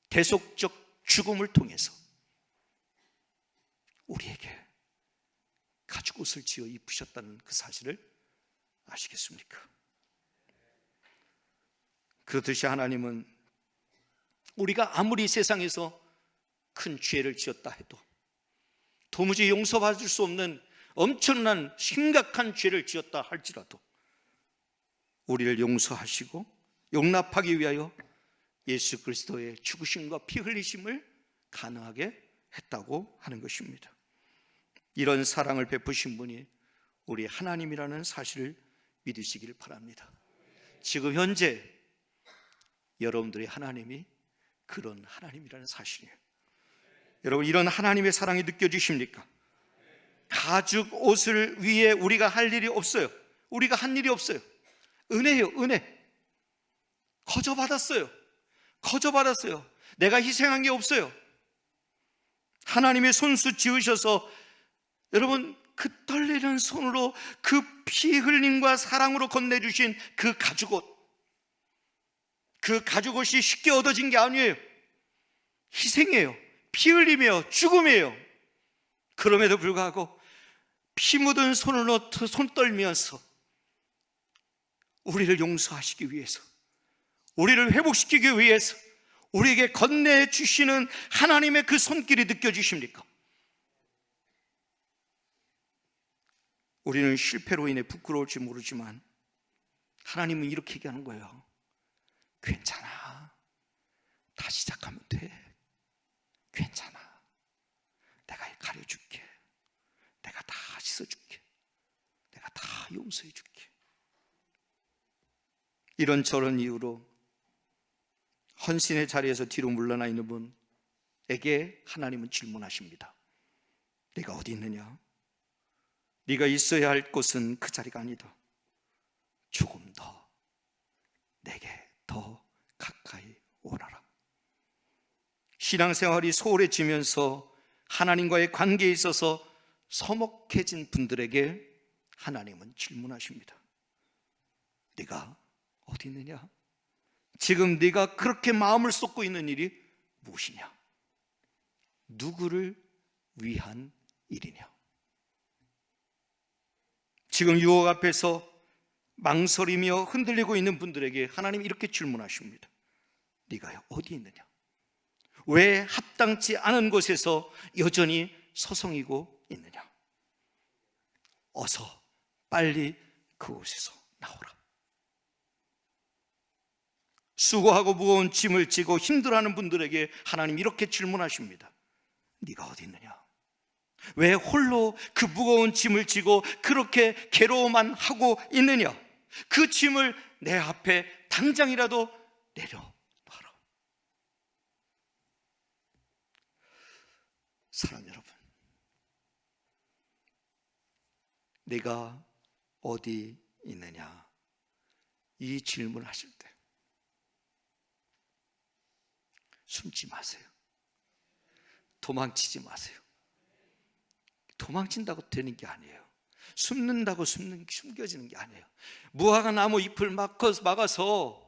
[SPEAKER 1] 대속적 죽음을 통해서 우리에게 가죽옷을 지어 입으셨다는 그 사실을 아시겠습니까? 그렇듯이 하나님은 우리가 아무리 세상에서 큰 죄를 지었다 해도, 도무지 용서받을 수 없는 엄청난 심각한 죄를 지었다 할지라도 우리를 용서하시고 용납하기 위하여 예수 그리스도의 죽으심과 피 흘리심을 가능하게 했다고 하는 것입니다. 이런 사랑을 베푸신 분이 우리 하나님이라는 사실을 믿으시길 바랍니다. 지금 현재 여러분들의 하나님이 그런 하나님이라는 사실이에요. 여러분, 이런 하나님의 사랑이 느껴지십니까? 가죽 옷을 위해 우리가 할 일이 없어요. 우리가 한 일이 없어요. 은혜예요, 은혜. 거저 받았어요. 거저 받았어요. 내가 희생한 게 없어요. 하나님의 손수 지으셔서 여러분, 그 떨리는 손으로 그 피 흘림과 사랑으로 건네주신 그 가죽옷, 그 가죽옷이 쉽게 얻어진 게 아니에요. 희생이에요. 피 흘리며 죽음이에요. 그럼에도 불구하고 피 묻은 손으로 손 떨면서 우리를 용서하시기 위해서, 우리를 회복시키기 위해서 우리에게 건네주시는 하나님의 그 손길이 느껴지십니까? 우리는 실패로 인해 부끄러울지 모르지만 하나님은 이렇게 얘기하는 거예요. 괜찮아. 다시 시작하면 돼. 괜찮아. 내가 가려줄게. 내가 다 씻어줄게. 내가 다 용서해줄게. 이런저런 이유로 헌신의 자리에서 뒤로 물러나 있는 분에게 하나님은 질문하십니다. 네가 어디 있느냐? 네가 있어야 할 곳은 그 자리가 아니다. 조금 더 내게 더 가까이 오너라. 신앙생활이 소홀해지면서 하나님과의 관계에 있어서 서먹해진 분들에게 하나님은 질문하십니다. 네가 어디 있느냐? 지금 네가 그렇게 마음을 쏟고 있는 일이 무엇이냐? 누구를 위한 일이냐? 지금 유혹 앞에서 망설이며 흔들리고 있는 분들에게 하나님이 이렇게 질문하십니다. 네가 어디 있느냐? 왜 합당치 않은 곳에서 여전히 서성이고 있느냐? 어서 빨리 그곳에서 나오라. 수고하고 무거운 짐을 지고 힘들어하는 분들에게 하나님 이렇게 질문하십니다. 네가 어디 있느냐? 왜 홀로 그 무거운 짐을 지고 그렇게 괴로워만 하고 있느냐? 그 짐을 내 앞에 당장이라도 내려놔라. 사랑 여러분, 내가 어디 있느냐? 이 질문을 하실 때 숨지 마세요. 도망치지 마세요. 도망친다고 되는 게 아니에요. 숨는다고 숨겨지는 게 아니에요. 무화과 나무 잎을 막아서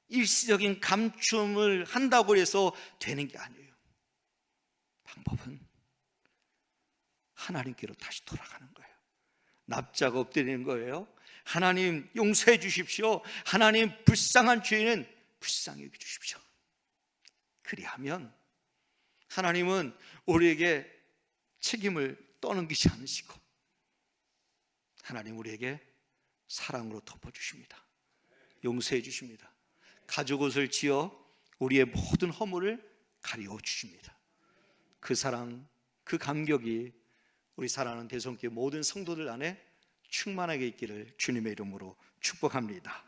[SPEAKER 1] 일시적인 감춤을 한다고 해서 되는 게 아니에요. 방법은 하나님께로 다시 돌아가는 거예요. 납작 엎드리는 거예요. 하나님 용서해 주십시오. 하나님 불쌍한 죄인은 불쌍히 여겨 주십시오. 그리하면 하나님은 우리에게 책임을 떠넘기지 않으시고 하나님 우리에게 사랑으로 덮어주십니다. 용서해 주십니다. 가죽 옷을 지어 우리의 모든 허물을 가리워 주십니다. 그 사랑, 그 감격이 우리 사랑하는 대성교회 모든 성도들 안에 충만하게 있기를 주님의 이름으로 축복합니다.